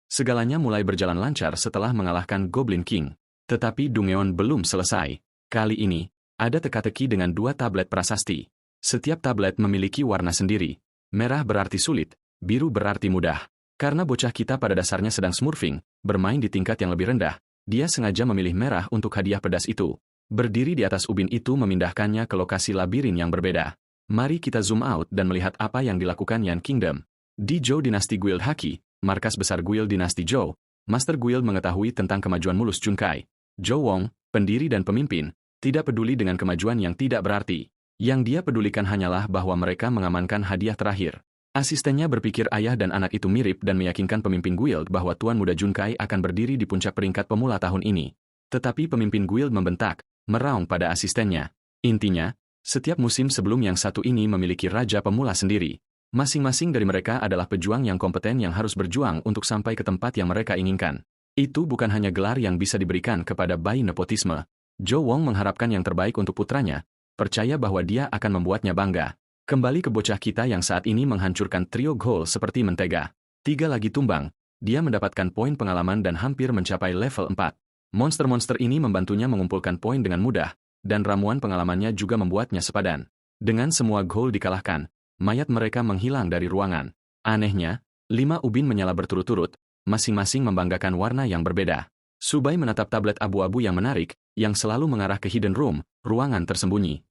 Segalanya mulai berjalan lancar setelah mengalahkan Goblin King. Tetapi Dungeon belum selesai. Kali ini, ada teka-teki dengan 2 tablet prasasti. Setiap tablet memiliki warna sendiri. Merah berarti sulit, biru berarti mudah. Karena bocah kita pada dasarnya sedang smurfing, bermain di tingkat yang lebih rendah, dia sengaja memilih merah untuk hadiah pedas itu. Berdiri di atas ubin itu memindahkannya ke lokasi labirin yang berbeda. Mari kita zoom out dan melihat apa yang dilakukan Yan Kingdom. Di Zhou Dinasti Guild Haki, markas besar Guild Dinasti Zhou, Master Guild mengetahui tentang kemajuan mulus Junkai. Zhou Wong, pendiri dan pemimpin, Tidak peduli dengan kemajuan yang tidak berarti. Yang dia pedulikan hanyalah bahwa mereka mengamankan hadiah terakhir. Asistennya berpikir ayah dan anak itu mirip dan meyakinkan pemimpin guild bahwa Tuan Muda Junkai akan berdiri di puncak peringkat pemula tahun ini. Tetapi pemimpin guild membentak, meraung pada asistennya. Intinya, setiap musim sebelum yang satu ini memiliki raja pemula sendiri. Masing-masing dari mereka adalah pejuang yang kompeten yang harus berjuang untuk sampai ke tempat yang mereka inginkan. Itu bukan hanya gelar yang bisa diberikan kepada bayi nepotisme. Zhou Wong mengharapkan yang terbaik untuk putranya, percaya bahwa dia akan membuatnya bangga. Kembali ke bocah kita yang saat ini menghancurkan trio gol seperti mentega. 3 lagi tumbang, dia mendapatkan poin pengalaman dan hampir mencapai level 4. Monster-monster ini membantunya mengumpulkan poin dengan mudah, dan ramuan pengalamannya juga membuatnya sepadan. Dengan semua gol dikalahkan, mayat mereka menghilang dari ruangan. Anehnya, 5 ubin menyala berturut-turut, masing-masing membanggakan warna yang berbeda. Subai menatap tablet abu-abu yang menarik, yang selalu mengarah ke hidden room, ruangan tersembunyi.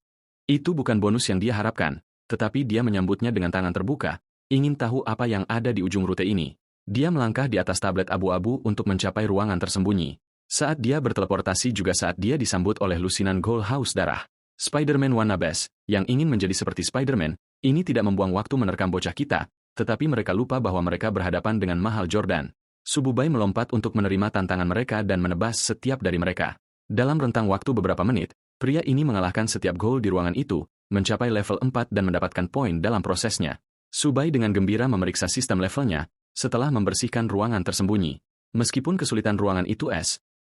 Itu bukan bonus yang dia harapkan, tetapi dia menyambutnya dengan tangan terbuka, ingin tahu apa yang ada di ujung rute ini. Dia melangkah di atas tablet abu-abu untuk mencapai ruangan tersembunyi. Saat dia berteleportasi juga saat dia disambut oleh lusinan Gold Haus darah. Spider-Man Wannabe, yang ingin menjadi seperti Spider-Man, ini tidak membuang waktu menerkam bocah kita, tetapi mereka lupa bahwa mereka berhadapan dengan Mahal Jordan. Sububai melompat untuk menerima tantangan mereka dan menebas setiap dari mereka. Dalam rentang waktu beberapa menit, pria ini mengalahkan setiap gol di ruangan itu, mencapai level 4 dan mendapatkan poin dalam prosesnya. Subai dengan gembira memeriksa sistem levelnya, setelah membersihkan ruangan tersembunyi. Meskipun kesulitan ruangan itu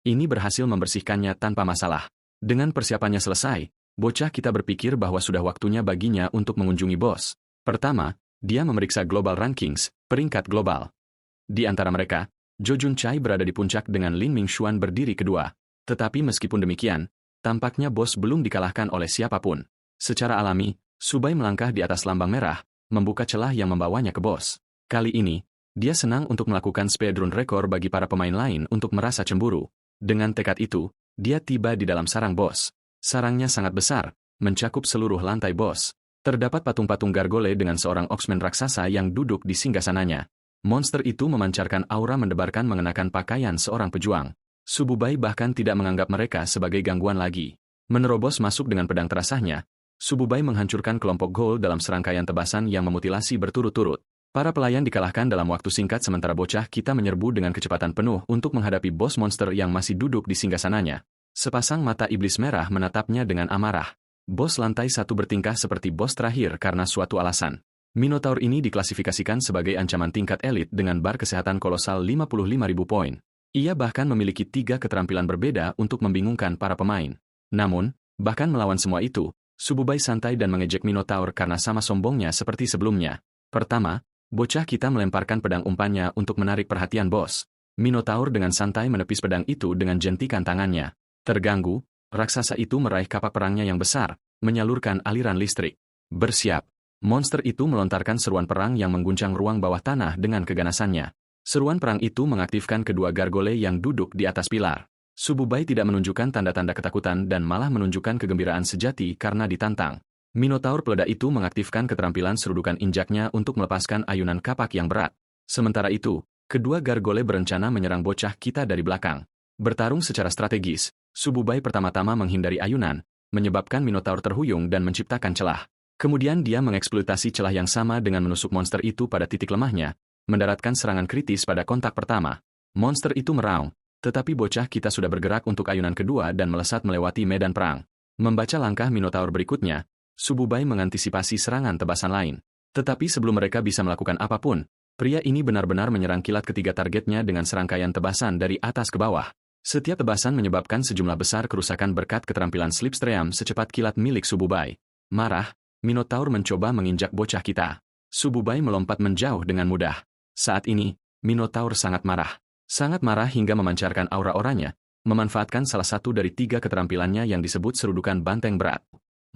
ini berhasil membersihkannya tanpa masalah. Dengan persiapannya selesai, bocah kita berpikir bahwa sudah waktunya baginya untuk mengunjungi bos. Pertama, dia memeriksa Global Rankings, peringkat global. Di antara mereka, Zhou Junchai berada di puncak dengan Lin Mingxuan berdiri kedua. Tetapi meskipun demikian, tampaknya bos belum dikalahkan oleh siapapun. Secara alami, Subai melangkah di atas lambang merah, membuka celah yang membawanya ke bos. Kali ini, dia senang untuk melakukan speedrun rekor bagi para pemain lain untuk merasa cemburu. Dengan tekad itu, dia tiba di dalam sarang bos. Sarangnya sangat besar, mencakup seluruh lantai bos. Terdapat patung-patung gargole dengan seorang Oxman raksasa yang duduk di singgasananya. Monster itu memancarkan aura mendebarkan mengenakan pakaian seorang pejuang. Sububai bahkan tidak menganggap mereka sebagai gangguan lagi. Menerobos masuk dengan pedang terasahnya, Sububai menghancurkan kelompok gol dalam serangkaian tebasan yang memutilasi berturut-turut. Para pelayan dikalahkan dalam waktu singkat sementara bocah kita menyerbu dengan kecepatan penuh untuk menghadapi bos monster yang masih duduk di singgasananya. Sepasang mata iblis merah menatapnya dengan amarah. Bos lantai 1 bertingkah seperti bos terakhir karena suatu alasan. Minotaur ini diklasifikasikan sebagai ancaman tingkat elit dengan bar kesehatan kolosal 55.000 poin. Ia bahkan memiliki 3 keterampilan berbeda untuk membingungkan para pemain. Namun, bahkan melawan semua itu, Sububai santai dan mengejek Minotaur karena sama sombongnya seperti sebelumnya. Pertama, bocah kita melemparkan pedang umpannya untuk menarik perhatian bos. Minotaur dengan santai menepis pedang itu dengan jentikan tangannya. Terganggu, raksasa itu meraih kapak perangnya yang besar, menyalurkan aliran listrik. Bersiap. Monster itu melontarkan seruan perang yang mengguncang ruang bawah tanah dengan keganasannya. Seruan perang itu mengaktifkan kedua gargole yang duduk di atas pilar. Sububai tidak menunjukkan tanda-tanda ketakutan dan malah menunjukkan kegembiraan sejati karena ditantang. Minotaur peledak itu mengaktifkan keterampilan serudukan injaknya untuk melepaskan ayunan kapak yang berat. Sementara itu, kedua gargole berencana menyerang bocah kita dari belakang. Bertarung secara strategis, Sububai pertama-tama menghindari ayunan, menyebabkan Minotaur terhuyung dan menciptakan celah. Kemudian dia mengeksploitasi celah yang sama dengan menusuk monster itu pada titik lemahnya, mendaratkan serangan kritis pada kontak pertama. Monster itu meraung, tetapi bocah kita sudah bergerak untuk ayunan kedua dan melesat melewati medan perang. Membaca langkah Minotaur berikutnya, Sububai mengantisipasi serangan tebasan lain. Tetapi sebelum mereka bisa melakukan apapun, pria ini benar-benar menyerang kilat ketiga targetnya dengan serangkaian tebasan dari atas ke bawah. Setiap tebasan menyebabkan sejumlah besar kerusakan berkat keterampilan slipstream secepat kilat milik Sububai. Marah, Minotaur mencoba menginjak bocah kita. Sububai melompat menjauh dengan mudah. Saat ini, Minotaur sangat marah. Sangat marah hingga memancarkan aura-oranya, memanfaatkan salah satu dari 3 keterampilannya yang disebut serudukan banteng berat.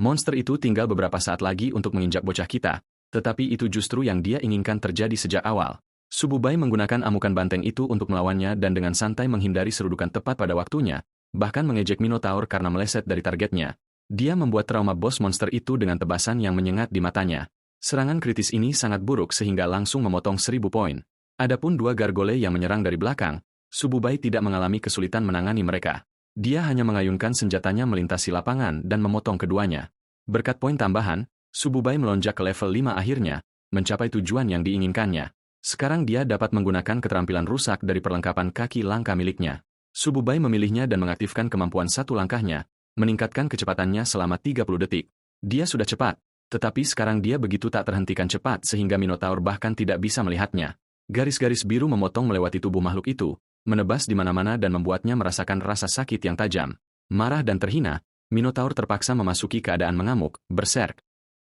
Monster itu tinggal beberapa saat lagi untuk menginjak bocah kita, tetapi itu justru yang dia inginkan terjadi sejak awal. Sububai menggunakan amukan banteng itu untuk melawannya dan dengan santai menghindari serudukan tepat pada waktunya, bahkan mengejek Minotaur karena meleset dari targetnya. Dia membuat trauma bos monster itu dengan tebasan yang menyengat di matanya. Serangan kritis ini sangat buruk sehingga langsung memotong 1000 poin. Adapun 2 gargole yang menyerang dari belakang, Sububai tidak mengalami kesulitan menangani mereka. Dia hanya mengayunkan senjatanya melintasi lapangan dan memotong keduanya. Berkat poin tambahan, Sububai melonjak ke level 5 akhirnya, mencapai tujuan yang diinginkannya. Sekarang dia dapat menggunakan keterampilan rusak dari perlengkapan kaki langka miliknya. Sububai memilihnya dan mengaktifkan kemampuan satu langkahnya, meningkatkan kecepatannya selama 30 detik. Dia sudah cepat, tetapi sekarang dia begitu tak terhentikan cepat sehingga Minotaur bahkan tidak bisa melihatnya. Garis-garis biru memotong melewati tubuh makhluk itu, menebas di mana-mana dan membuatnya merasakan rasa sakit yang tajam. Marah dan terhina, Minotaur terpaksa memasuki keadaan mengamuk, berserk.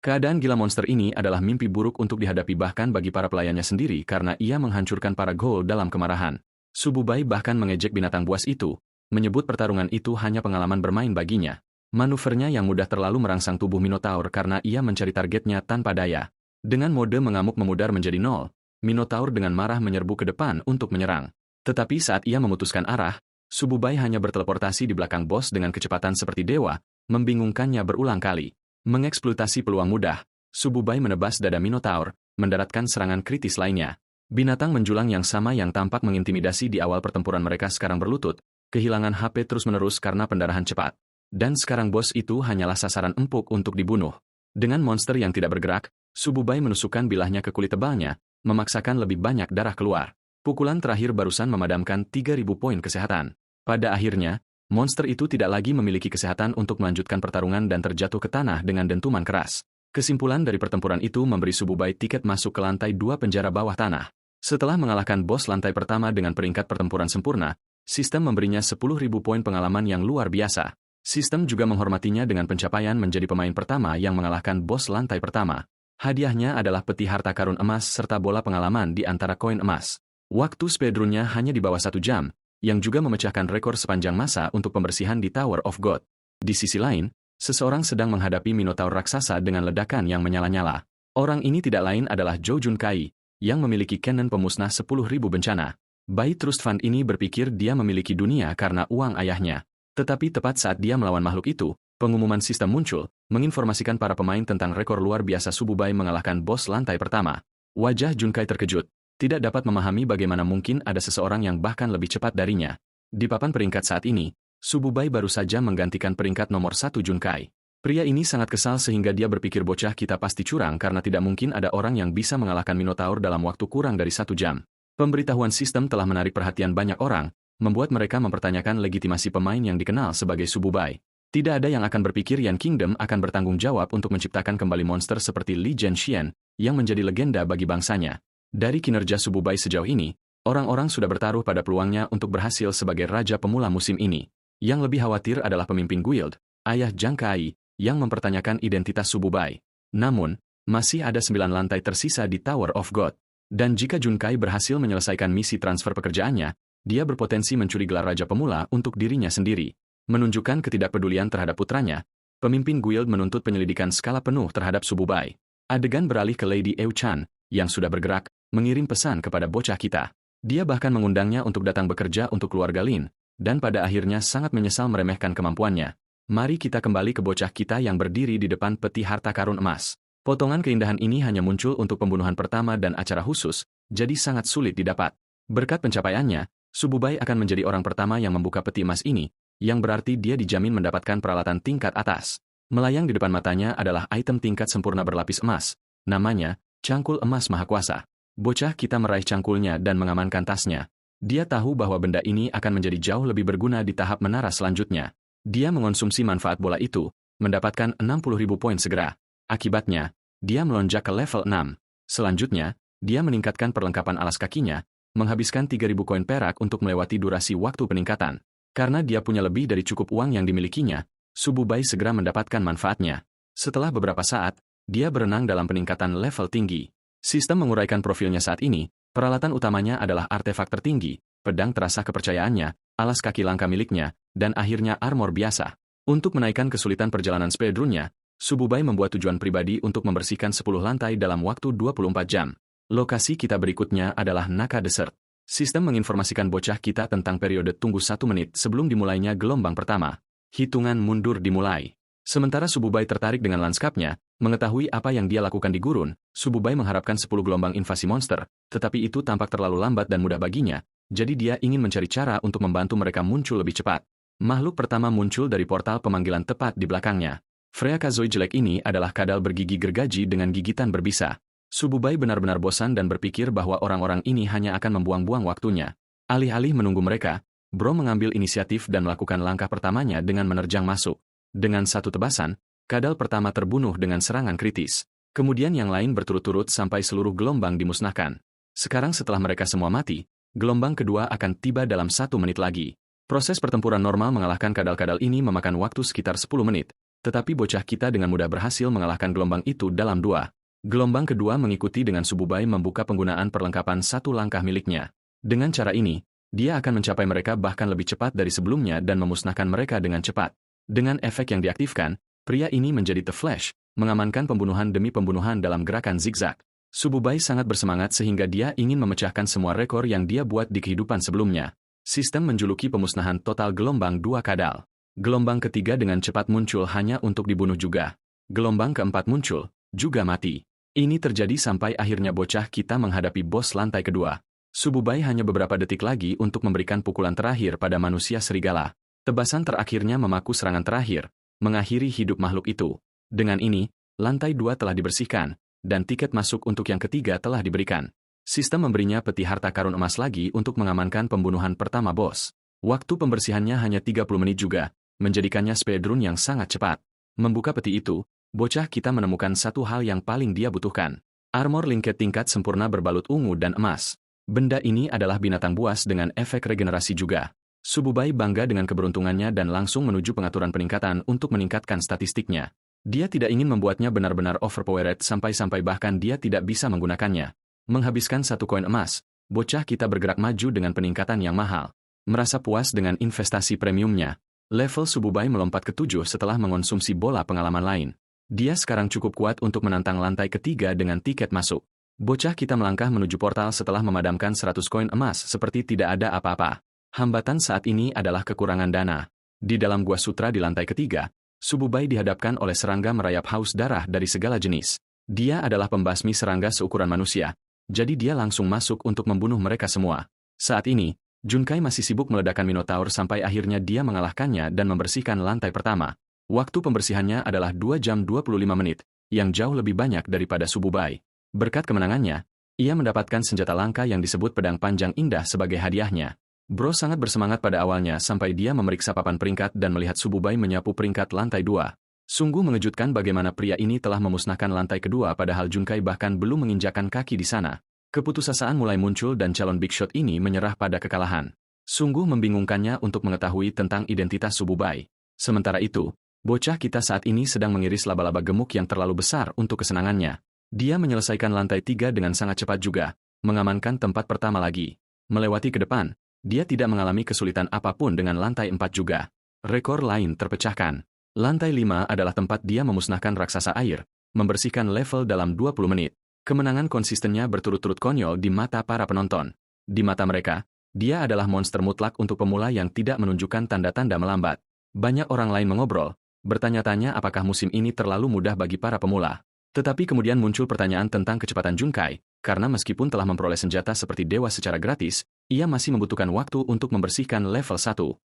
Keadaan gila monster ini adalah mimpi buruk untuk dihadapi bahkan bagi para pelayannya sendiri karena ia menghancurkan para ghoul dalam kemarahan. Sububai bahkan mengejek binatang buas itu, menyebut pertarungan itu hanya pengalaman bermain baginya. Manuvernya yang mudah terlalu merangsang tubuh Minotaur karena ia mencari targetnya tanpa daya. Dengan mode mengamuk memudar menjadi 0, Minotaur dengan marah menyerbu ke depan untuk menyerang. Tetapi saat ia memutuskan arah, Sububai hanya berteleportasi di belakang bos dengan kecepatan seperti dewa, membingungkannya berulang kali. Mengeksploitasi peluang mudah, Sububai menebas dada Minotaur, mendaratkan serangan kritis lainnya. Binatang menjulang yang sama yang tampak mengintimidasi di awal pertempuran mereka sekarang berlutut, kehilangan HP terus-menerus karena pendarahan cepat. Dan sekarang bos itu hanyalah sasaran empuk untuk dibunuh. Dengan monster yang tidak bergerak, Sububai menusukkan bilahnya ke kulit tebalnya, memaksakan lebih banyak darah keluar. Pukulan terakhir barusan memadamkan 3.000 poin kesehatan. Pada akhirnya, monster itu tidak lagi memiliki kesehatan untuk melanjutkan pertarungan dan terjatuh ke tanah dengan dentuman keras. Kesimpulan dari pertempuran itu memberi Sububai tiket masuk ke lantai 2 penjara bawah tanah. Setelah mengalahkan bos lantai pertama dengan peringkat pertempuran sempurna, sistem memberinya 10.000 poin pengalaman yang luar biasa. Sistem juga menghormatinya dengan pencapaian menjadi pemain pertama yang mengalahkan bos lantai pertama. Hadiahnya adalah peti harta karun emas serta bola pengalaman di antara koin emas. Waktu speedrunnya hanya di bawah 1 jam, yang juga memecahkan rekor sepanjang masa untuk pembersihan di Tower of God. Di sisi lain, seseorang sedang menghadapi Minotaur raksasa dengan ledakan yang menyala-nyala. Orang ini tidak lain adalah Zhou Junkai, yang memiliki cannon pemusnah 10.000 bencana. Bayi Trust Fund ini berpikir dia memiliki dunia karena uang ayahnya. Tetapi tepat saat dia melawan makhluk itu, pengumuman sistem muncul, menginformasikan para pemain tentang rekor luar biasa Sububai mengalahkan bos lantai pertama. Wajah Junkai terkejut, tidak dapat memahami bagaimana mungkin ada seseorang yang bahkan lebih cepat darinya. Di papan peringkat saat ini, Sububai baru saja menggantikan peringkat nomor 1 Junkai. Pria ini sangat kesal sehingga dia berpikir bocah kita pasti curang karena tidak mungkin ada orang yang bisa mengalahkan Minotaur dalam waktu kurang dari 1 jam. Pemberitahuan sistem telah menarik perhatian banyak orang, membuat mereka mempertanyakan legitimasi pemain yang dikenal sebagai Sububai. Tidak ada yang akan berpikir Yan Kingdom akan bertanggung jawab untuk menciptakan kembali monster seperti Li Zhenxian, yang menjadi legenda bagi bangsanya. Dari kinerja Sububai sejauh ini, orang-orang sudah bertaruh pada peluangnya untuk berhasil sebagai raja pemula musim ini. Yang lebih khawatir adalah pemimpin guild, ayah Zhang Kai, yang mempertanyakan identitas Sububai. Namun, masih ada 9 lantai tersisa di Tower of God. Dan jika Junkai berhasil menyelesaikan misi transfer pekerjaannya, dia berpotensi mencuri gelar Raja Pemula untuk dirinya sendiri. Menunjukkan ketidakpedulian terhadap putranya, pemimpin guild menuntut penyelidikan skala penuh terhadap Sububai. Adegan beralih ke Lady Eu Chan, yang sudah bergerak, mengirim pesan kepada bocah kita. Dia bahkan mengundangnya untuk datang bekerja untuk keluarga Lin, dan pada akhirnya sangat menyesal meremehkan kemampuannya. Mari kita kembali ke bocah kita yang berdiri di depan peti harta karun emas. Potongan keindahan ini hanya muncul untuk pembunuhan pertama dan acara khusus, jadi sangat sulit didapat. Berkat pencapaiannya, Sububai akan menjadi orang pertama yang membuka peti emas ini, yang berarti dia dijamin mendapatkan peralatan tingkat atas. Melayang di depan matanya adalah item tingkat sempurna berlapis emas, namanya Cangkul Emas Mahakuasa. Bocah kita meraih cangkulnya dan mengamankan tasnya. Dia tahu bahwa benda ini akan menjadi jauh lebih berguna di tahap menara selanjutnya. Dia mengonsumsi manfaat bola itu, mendapatkan 60.000 poin segera. Akibatnya, dia melonjak ke level 6. Selanjutnya, dia meningkatkan perlengkapan alas kakinya, menghabiskan 3.000 koin perak untuk melewati durasi waktu peningkatan. Karena dia punya lebih dari cukup uang yang dimilikinya, Sububai segera mendapatkan manfaatnya. Setelah beberapa saat, dia berenang dalam peningkatan level tinggi. Sistem menguraikan profilnya saat ini, peralatan utamanya adalah artefak tertinggi, pedang terasa kepercayaannya, alas kaki langka miliknya, dan akhirnya armor biasa. Untuk menaikkan kesulitan perjalanan speedrunnya, Sububai membuat tujuan pribadi untuk membersihkan 10 lantai dalam waktu 24 jam. Lokasi kita berikutnya adalah Naka Desert. Sistem menginformasikan bocah kita tentang periode tunggu 1 menit sebelum dimulainya gelombang pertama. Hitungan mundur dimulai. Sementara Sububai tertarik dengan lanskapnya, mengetahui apa yang dia lakukan di gurun, Sububai mengharapkan 10 gelombang invasi monster, tetapi itu tampak terlalu lambat dan mudah baginya, jadi dia ingin mencari cara untuk membantu mereka muncul lebih cepat. Makhluk pertama muncul dari portal pemanggilan tepat di belakangnya. Freya Kazoi jelek ini adalah kadal bergigi gergaji dengan gigitan berbisa. Sububai benar-benar bosan dan berpikir bahwa orang-orang ini hanya akan membuang-buang waktunya. Alih-alih menunggu mereka, Bro mengambil inisiatif dan melakukan langkah pertamanya dengan menerjang masuk. Dengan satu tebasan, kadal pertama terbunuh dengan serangan kritis. Kemudian yang lain berturut-turut sampai seluruh gelombang dimusnahkan. Sekarang setelah mereka semua mati, gelombang kedua akan tiba dalam 1 menit lagi. Proses pertempuran normal mengalahkan kadal-kadal ini memakan waktu sekitar 10 menit, tetapi bocah kita dengan mudah berhasil mengalahkan gelombang itu dalam 2. Gelombang kedua mengikuti dengan Sububai membuka penggunaan perlengkapan 1 langkah miliknya. Dengan cara ini, dia akan mencapai mereka bahkan lebih cepat dari sebelumnya dan memusnahkan mereka dengan cepat. Dengan efek yang diaktifkan, pria ini menjadi The Flash, mengamankan pembunuhan demi pembunuhan dalam gerakan zigzag. Sububai sangat bersemangat sehingga dia ingin memecahkan semua rekor yang dia buat di kehidupan sebelumnya. Sistem menjuluki pemusnahan total gelombang 2 kadal. Gelombang ketiga dengan cepat muncul hanya untuk dibunuh juga. Gelombang keempat muncul, juga mati. Ini terjadi sampai akhirnya bocah kita menghadapi bos lantai kedua. Sububai hanya beberapa detik lagi untuk memberikan pukulan terakhir pada manusia serigala. Tebasan terakhirnya memaku serangan terakhir, mengakhiri hidup makhluk itu. Dengan ini, lantai 2 telah dibersihkan, dan tiket masuk untuk yang ketiga telah diberikan. Sistem memberinya peti harta karun emas lagi untuk mengamankan pembunuhan pertama bos. Waktu pembersihannya hanya 30 menit juga, menjadikannya speedrun yang sangat cepat. Membuka peti itu, bocah kita menemukan satu hal yang paling dia butuhkan. Armor lingket tingkat sempurna berbalut ungu dan emas. Benda ini adalah binatang buas dengan efek regenerasi juga. Sububai bangga dengan keberuntungannya dan langsung menuju pengaturan peningkatan untuk meningkatkan statistiknya. Dia tidak ingin membuatnya benar-benar overpowered sampai-sampai bahkan dia tidak bisa menggunakannya. Menghabiskan 1 koin emas, bocah kita bergerak maju dengan peningkatan yang mahal. Merasa puas dengan investasi premiumnya, level Sububai melompat ke 7 setelah mengonsumsi bola pengalaman lain. Dia sekarang cukup kuat untuk menantang lantai ketiga dengan tiket masuk. Bocah kita melangkah menuju portal setelah memadamkan 100 koin emas seperti tidak ada apa-apa. Hambatan saat ini adalah kekurangan dana. Di dalam gua sutra di lantai ketiga, Sububai dihadapkan oleh serangga merayap haus darah dari segala jenis. Dia adalah pembasmi serangga seukuran manusia. Jadi dia langsung masuk untuk membunuh mereka semua. Saat ini, Junkai masih sibuk meledakkan Minotaur sampai akhirnya dia mengalahkannya dan membersihkan lantai pertama. Waktu pembersihannya adalah 2 jam 25 menit, yang jauh lebih banyak daripada Sububai. Berkat kemenangannya, ia mendapatkan senjata langka yang disebut pedang panjang indah sebagai hadiahnya. Bro sangat bersemangat pada awalnya sampai dia memeriksa papan peringkat dan melihat Sububai menyapu peringkat lantai 2. Sungguh mengejutkan bagaimana pria ini telah memusnahkan lantai kedua padahal Junkai bahkan belum menginjakan kaki di sana. Keputusasaan mulai muncul dan calon Big Shot ini menyerah pada kekalahan. Sungguh membingungkannya untuk mengetahui tentang identitas Sububai. Sementara itu, bocah kita saat ini sedang mengiris laba-laba gemuk yang terlalu besar untuk kesenangannya. Dia menyelesaikan lantai 3 dengan sangat cepat juga, mengamankan tempat pertama lagi. Melewati ke depan, dia tidak mengalami kesulitan apapun dengan lantai 4 juga. Rekor lain terpecahkan. Lantai 5 adalah tempat dia memusnahkan raksasa air, membersihkan level dalam 20 menit. Kemenangan konsistennya berturut-turut konyol di mata para penonton. Di mata mereka, dia adalah monster mutlak untuk pemula yang tidak menunjukkan tanda-tanda melambat. Banyak orang lain mengobrol, bertanya-tanya apakah musim ini terlalu mudah bagi para pemula. Tetapi kemudian muncul pertanyaan tentang kecepatan Junkai, karena meskipun telah memperoleh senjata seperti dewa secara gratis, ia masih membutuhkan waktu untuk membersihkan level 1.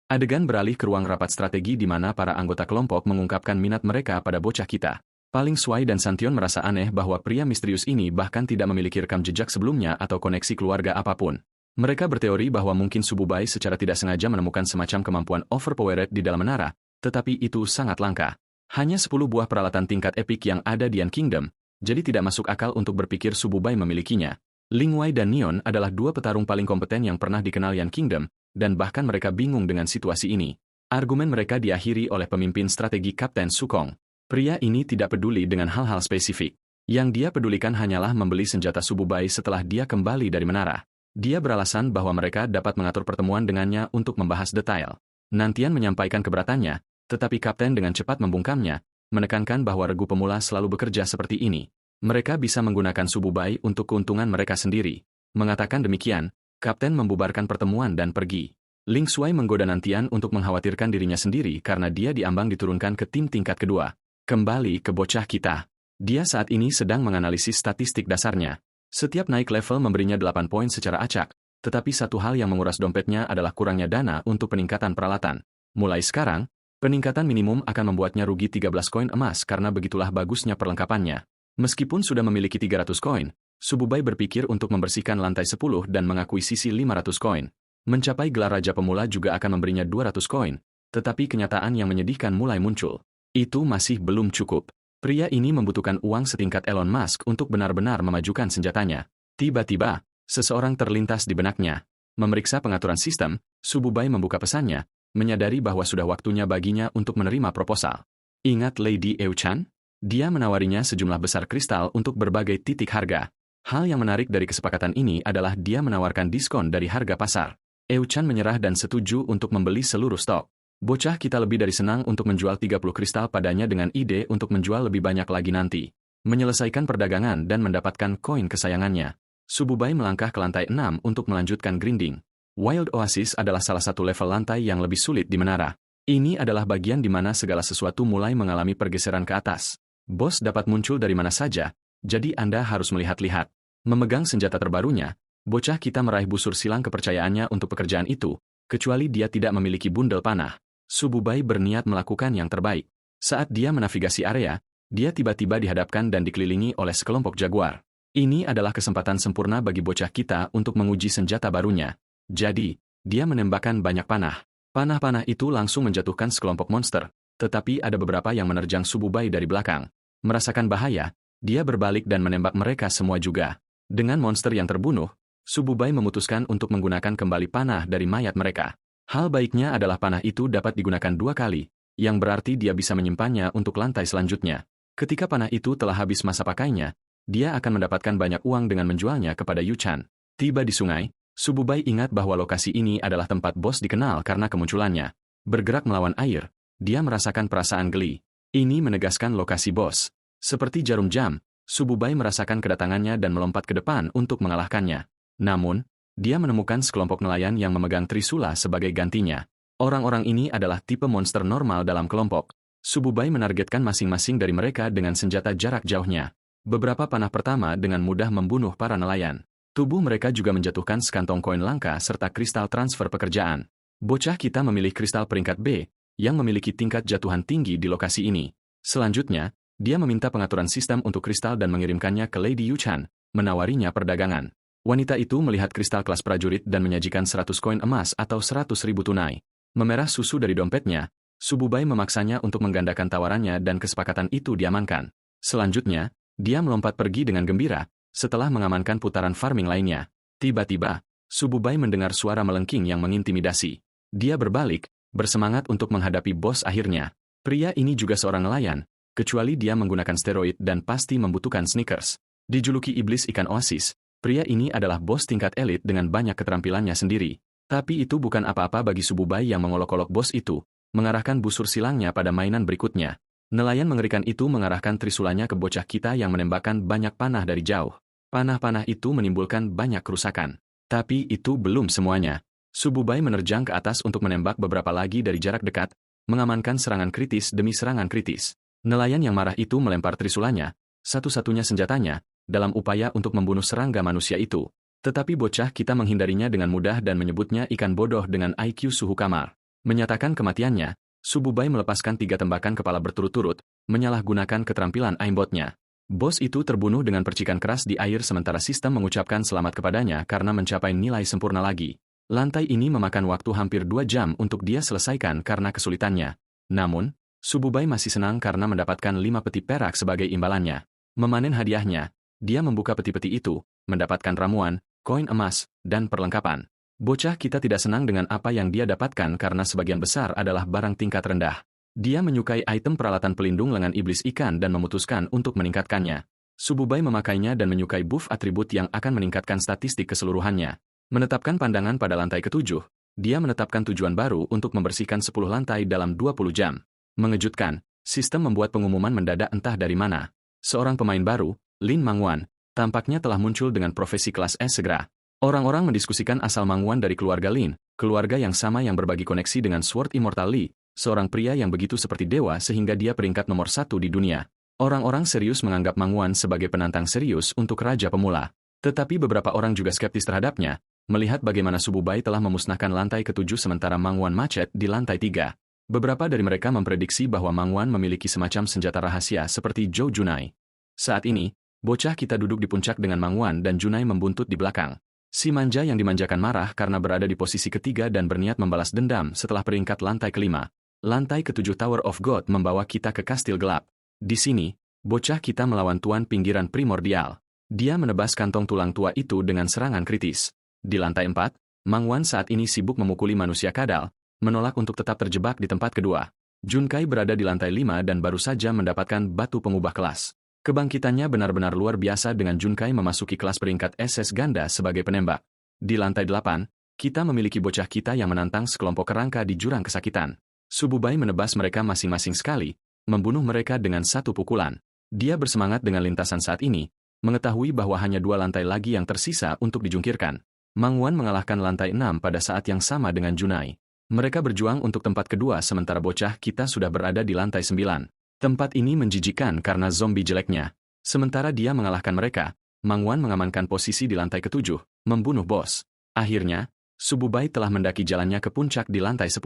Adegan beralih ke ruang rapat strategi di mana para anggota kelompok mengungkapkan minat mereka pada bocah kita. Paling Suai dan Santion merasa aneh bahwa pria misterius ini bahkan tidak memiliki rekam jejak sebelumnya atau koneksi keluarga apapun. Mereka berteori bahwa mungkin Sububai secara tidak sengaja menemukan semacam kemampuan overpowered di dalam menara, tetapi itu sangat langka. Hanya 10 buah peralatan tingkat epik yang ada di Yan Kingdom, jadi tidak masuk akal untuk berpikir Sububai memilikinya. Ling Wei dan Neon adalah 2 petarung paling kompeten yang pernah dikenal Yan Kingdom, dan bahkan mereka bingung dengan situasi ini. Argumen mereka diakhiri oleh pemimpin strategi Kapten Sukong. Pria ini tidak peduli dengan hal-hal spesifik. Yang dia pedulikan hanyalah membeli senjata Sububai setelah dia kembali dari menara. Dia beralasan bahwa mereka dapat mengatur pertemuan dengannya untuk membahas detail. Nantian menyampaikan keberatannya, tetapi Kapten dengan cepat membungkamnya, menekankan bahwa regu pemula selalu bekerja seperti ini. Mereka bisa menggunakan Sububai untuk keuntungan mereka sendiri. Mengatakan demikian, Kapten membubarkan pertemuan dan pergi. Ling Shuai menggoda Nantian untuk mengkhawatirkan dirinya sendiri karena dia diambang diturunkan ke tim tingkat kedua. Kembali ke bocah kita. Dia saat ini sedang menganalisis statistik dasarnya. Setiap naik level memberinya 8 poin secara acak, tetapi satu hal yang menguras dompetnya adalah kurangnya dana untuk peningkatan peralatan. Mulai sekarang, peningkatan minimum akan membuatnya rugi 13 koin emas karena begitulah bagusnya perlengkapannya. Meskipun sudah memiliki 300 koin, Sububai berpikir untuk membersihkan lantai 10 dan mengakui sisi 500 koin. Mencapai gelar Raja Pemula juga akan memberinya 200 koin, tetapi kenyataan yang menyedihkan mulai muncul. Itu masih belum cukup. Pria ini membutuhkan uang setingkat Elon Musk untuk benar-benar memajukan senjatanya. Tiba-tiba, seseorang terlintas di benaknya. Memeriksa pengaturan sistem, Sububai membuka pesannya, menyadari bahwa sudah waktunya baginya untuk menerima proposal. Ingat Lady Euchan? Dia menawarinya sejumlah besar kristal untuk berbagai titik harga. Hal yang menarik dari kesepakatan ini adalah dia menawarkan diskon dari harga pasar. Euchan menyerah dan setuju untuk membeli seluruh stok. Bocah kita lebih dari senang untuk menjual 30 kristal padanya dengan ide untuk menjual lebih banyak lagi nanti. Menyelesaikan perdagangan dan mendapatkan koin kesayangannya. Sububai melangkah ke lantai 6 untuk melanjutkan grinding. Wild Oasis adalah salah satu level lantai yang lebih sulit di menara. Ini adalah bagian di mana segala sesuatu mulai mengalami pergeseran ke atas. Bos dapat muncul dari mana saja, jadi Anda harus melihat-lihat. Memegang senjata terbarunya, bocah kita meraih busur silang kepercayaannya untuk pekerjaan itu, kecuali dia tidak memiliki bundel panah. Sububai berniat melakukan yang terbaik. Saat dia menavigasi area, dia tiba-tiba dihadapkan dan dikelilingi oleh sekelompok jaguar. Ini adalah kesempatan sempurna bagi bocah kita untuk menguji senjata barunya. Jadi, dia menembakkan banyak panah. Panah-panah itu langsung menjatuhkan sekelompok monster, tetapi ada beberapa yang menerjang Sububai dari belakang. Merasakan bahaya, dia berbalik dan menembak mereka semua juga. Dengan monster yang terbunuh, Sububai memutuskan untuk menggunakan kembali panah dari mayat mereka. Hal baiknya adalah panah itu dapat digunakan 2 kali, yang berarti dia bisa menyimpannya untuk lantai selanjutnya. Ketika panah itu telah habis masa pakainya, dia akan mendapatkan banyak uang dengan menjualnya kepada Yuchan. Tiba di sungai, Sububai ingat bahwa lokasi ini adalah tempat bos dikenal karena kemunculannya. Bergerak melawan air, dia merasakan perasaan geli. Ini menegaskan lokasi bos. Seperti jarum jam, Sububai merasakan kedatangannya dan melompat ke depan untuk mengalahkannya. Namun, dia menemukan sekelompok nelayan yang memegang trisula sebagai gantinya. Orang-orang ini adalah tipe monster normal dalam kelompok. Sububai menargetkan masing-masing dari mereka dengan senjata jarak jauhnya. Beberapa panah pertama dengan mudah membunuh para nelayan. Tubuh mereka juga menjatuhkan sekantong koin langka serta kristal transfer pekerjaan. Bocah kita memilih kristal peringkat B, yang memiliki tingkat jatuhan tinggi di lokasi ini. Selanjutnya, dia meminta pengaturan sistem untuk kristal dan mengirimkannya ke Lady Yuchan, menawarinya perdagangan. Wanita itu melihat kristal kelas prajurit dan menyajikan 100 koin emas atau 100.000 tunai. Memerah susu dari dompetnya, Sububai memaksanya untuk menggandakan tawarannya dan kesepakatan itu diamankan. Selanjutnya, dia melompat pergi dengan gembira, setelah mengamankan putaran farming lainnya. Tiba-tiba, Sububai mendengar suara melengking yang mengintimidasi. Dia berbalik, bersemangat untuk menghadapi bos akhirnya. Pria ini juga seorang nelayan, kecuali dia menggunakan steroid dan pasti membutuhkan sneakers. Dijuluki iblis ikan oasis, pria ini adalah bos tingkat elit dengan banyak keterampilannya sendiri. Tapi itu bukan apa-apa bagi Sububai yang mengolok-olok bos itu, mengarahkan busur silangnya pada mainan berikutnya. Nelayan mengerikan itu mengarahkan trisulanya ke bocah kita yang menembakkan banyak panah dari jauh. Panah-panah itu menimbulkan banyak kerusakan. Tapi itu belum semuanya. Sububai menerjang ke atas untuk menembak beberapa lagi dari jarak dekat, mengamankan serangan kritis demi serangan kritis. Nelayan yang marah itu melempar trisulanya, satu-satunya senjatanya, dalam upaya untuk membunuh serangga manusia itu. Tetapi bocah kita menghindarinya dengan mudah dan menyebutnya ikan bodoh dengan IQ suhu kamar. Menyatakan kematiannya, Sububai melepaskan 3 tembakan kepala berturut-turut, menyalahgunakan keterampilan aimbotnya. Bos itu terbunuh dengan percikan keras di air sementara sistem mengucapkan selamat kepadanya karena mencapai nilai sempurna lagi. Lantai ini memakan waktu hampir 2 jam untuk dia selesaikan karena kesulitannya. Namun, Sububai masih senang karena mendapatkan 5 peti perak sebagai imbalannya. Memanen hadiahnya, dia membuka peti-peti itu, mendapatkan ramuan, koin emas, dan perlengkapan. Bocah kita tidak senang dengan apa yang dia dapatkan karena sebagian besar adalah barang tingkat rendah. Dia menyukai item peralatan pelindung lengan iblis ikan dan memutuskan untuk meningkatkannya. Sububai memakainya dan menyukai buff atribut yang akan meningkatkan statistik keseluruhannya. Menetapkan pandangan pada lantai ke-7, dia menetapkan tujuan baru untuk membersihkan 10 lantai dalam 20 jam. Mengejutkan, sistem membuat pengumuman mendadak entah dari mana. Seorang pemain baru, Lin Mangwan, tampaknya telah muncul dengan profesi kelas S segera. Orang-orang mendiskusikan asal Mangwan dari keluarga Lin, keluarga yang sama yang berbagi koneksi dengan Sword Immortal Li, seorang pria yang begitu seperti dewa sehingga dia peringkat nomor 1 di dunia. Orang-orang serius menganggap Mangwan sebagai penantang serius untuk Raja Pemula. Tetapi beberapa orang juga skeptis terhadapnya, melihat bagaimana Sububai telah memusnahkan lantai ke-7 sementara Mangwan macet di lantai 3. Beberapa dari mereka memprediksi bahwa Mang Wan memiliki semacam senjata rahasia seperti Zhou Junai. Saat ini, bocah kita duduk di puncak dengan Mang Wan dan Junai membuntut di belakang. Si manja yang dimanjakan marah karena berada di posisi ketiga dan berniat membalas dendam setelah peringkat lantai kelima. Lantai ketujuh Tower of God membawa kita ke kastil gelap. Di sini, bocah kita melawan tuan pinggiran primordial. Dia menebas kantong tulang tua itu dengan serangan kritis. Di lantai 4, Mang Wan saat ini sibuk memukuli manusia kadal, menolak untuk tetap terjebak di tempat kedua. Junkai berada di lantai 5 dan baru saja mendapatkan batu pengubah kelas. Kebangkitannya benar-benar luar biasa dengan Junkai memasuki kelas peringkat SS ganda sebagai penembak. Di lantai 8, kita memiliki bocah kita yang menantang sekelompok kerangka di jurang kesakitan. Sububai menebas mereka masing-masing sekali, membunuh mereka dengan satu pukulan. Dia bersemangat dengan lintasan saat ini, mengetahui bahwa hanya 2 lantai lagi yang tersisa untuk dijungkirkan. Mang Wan mengalahkan lantai 6 pada saat yang sama dengan Junai. Mereka berjuang untuk tempat kedua sementara bocah kita sudah berada di lantai 9. Tempat ini menjijikan karena zombie jeleknya. Sementara dia mengalahkan mereka, Mang Wan mengamankan posisi di lantai ketujuh, membunuh bos. Akhirnya, Sububai telah mendaki jalannya ke puncak di lantai 10.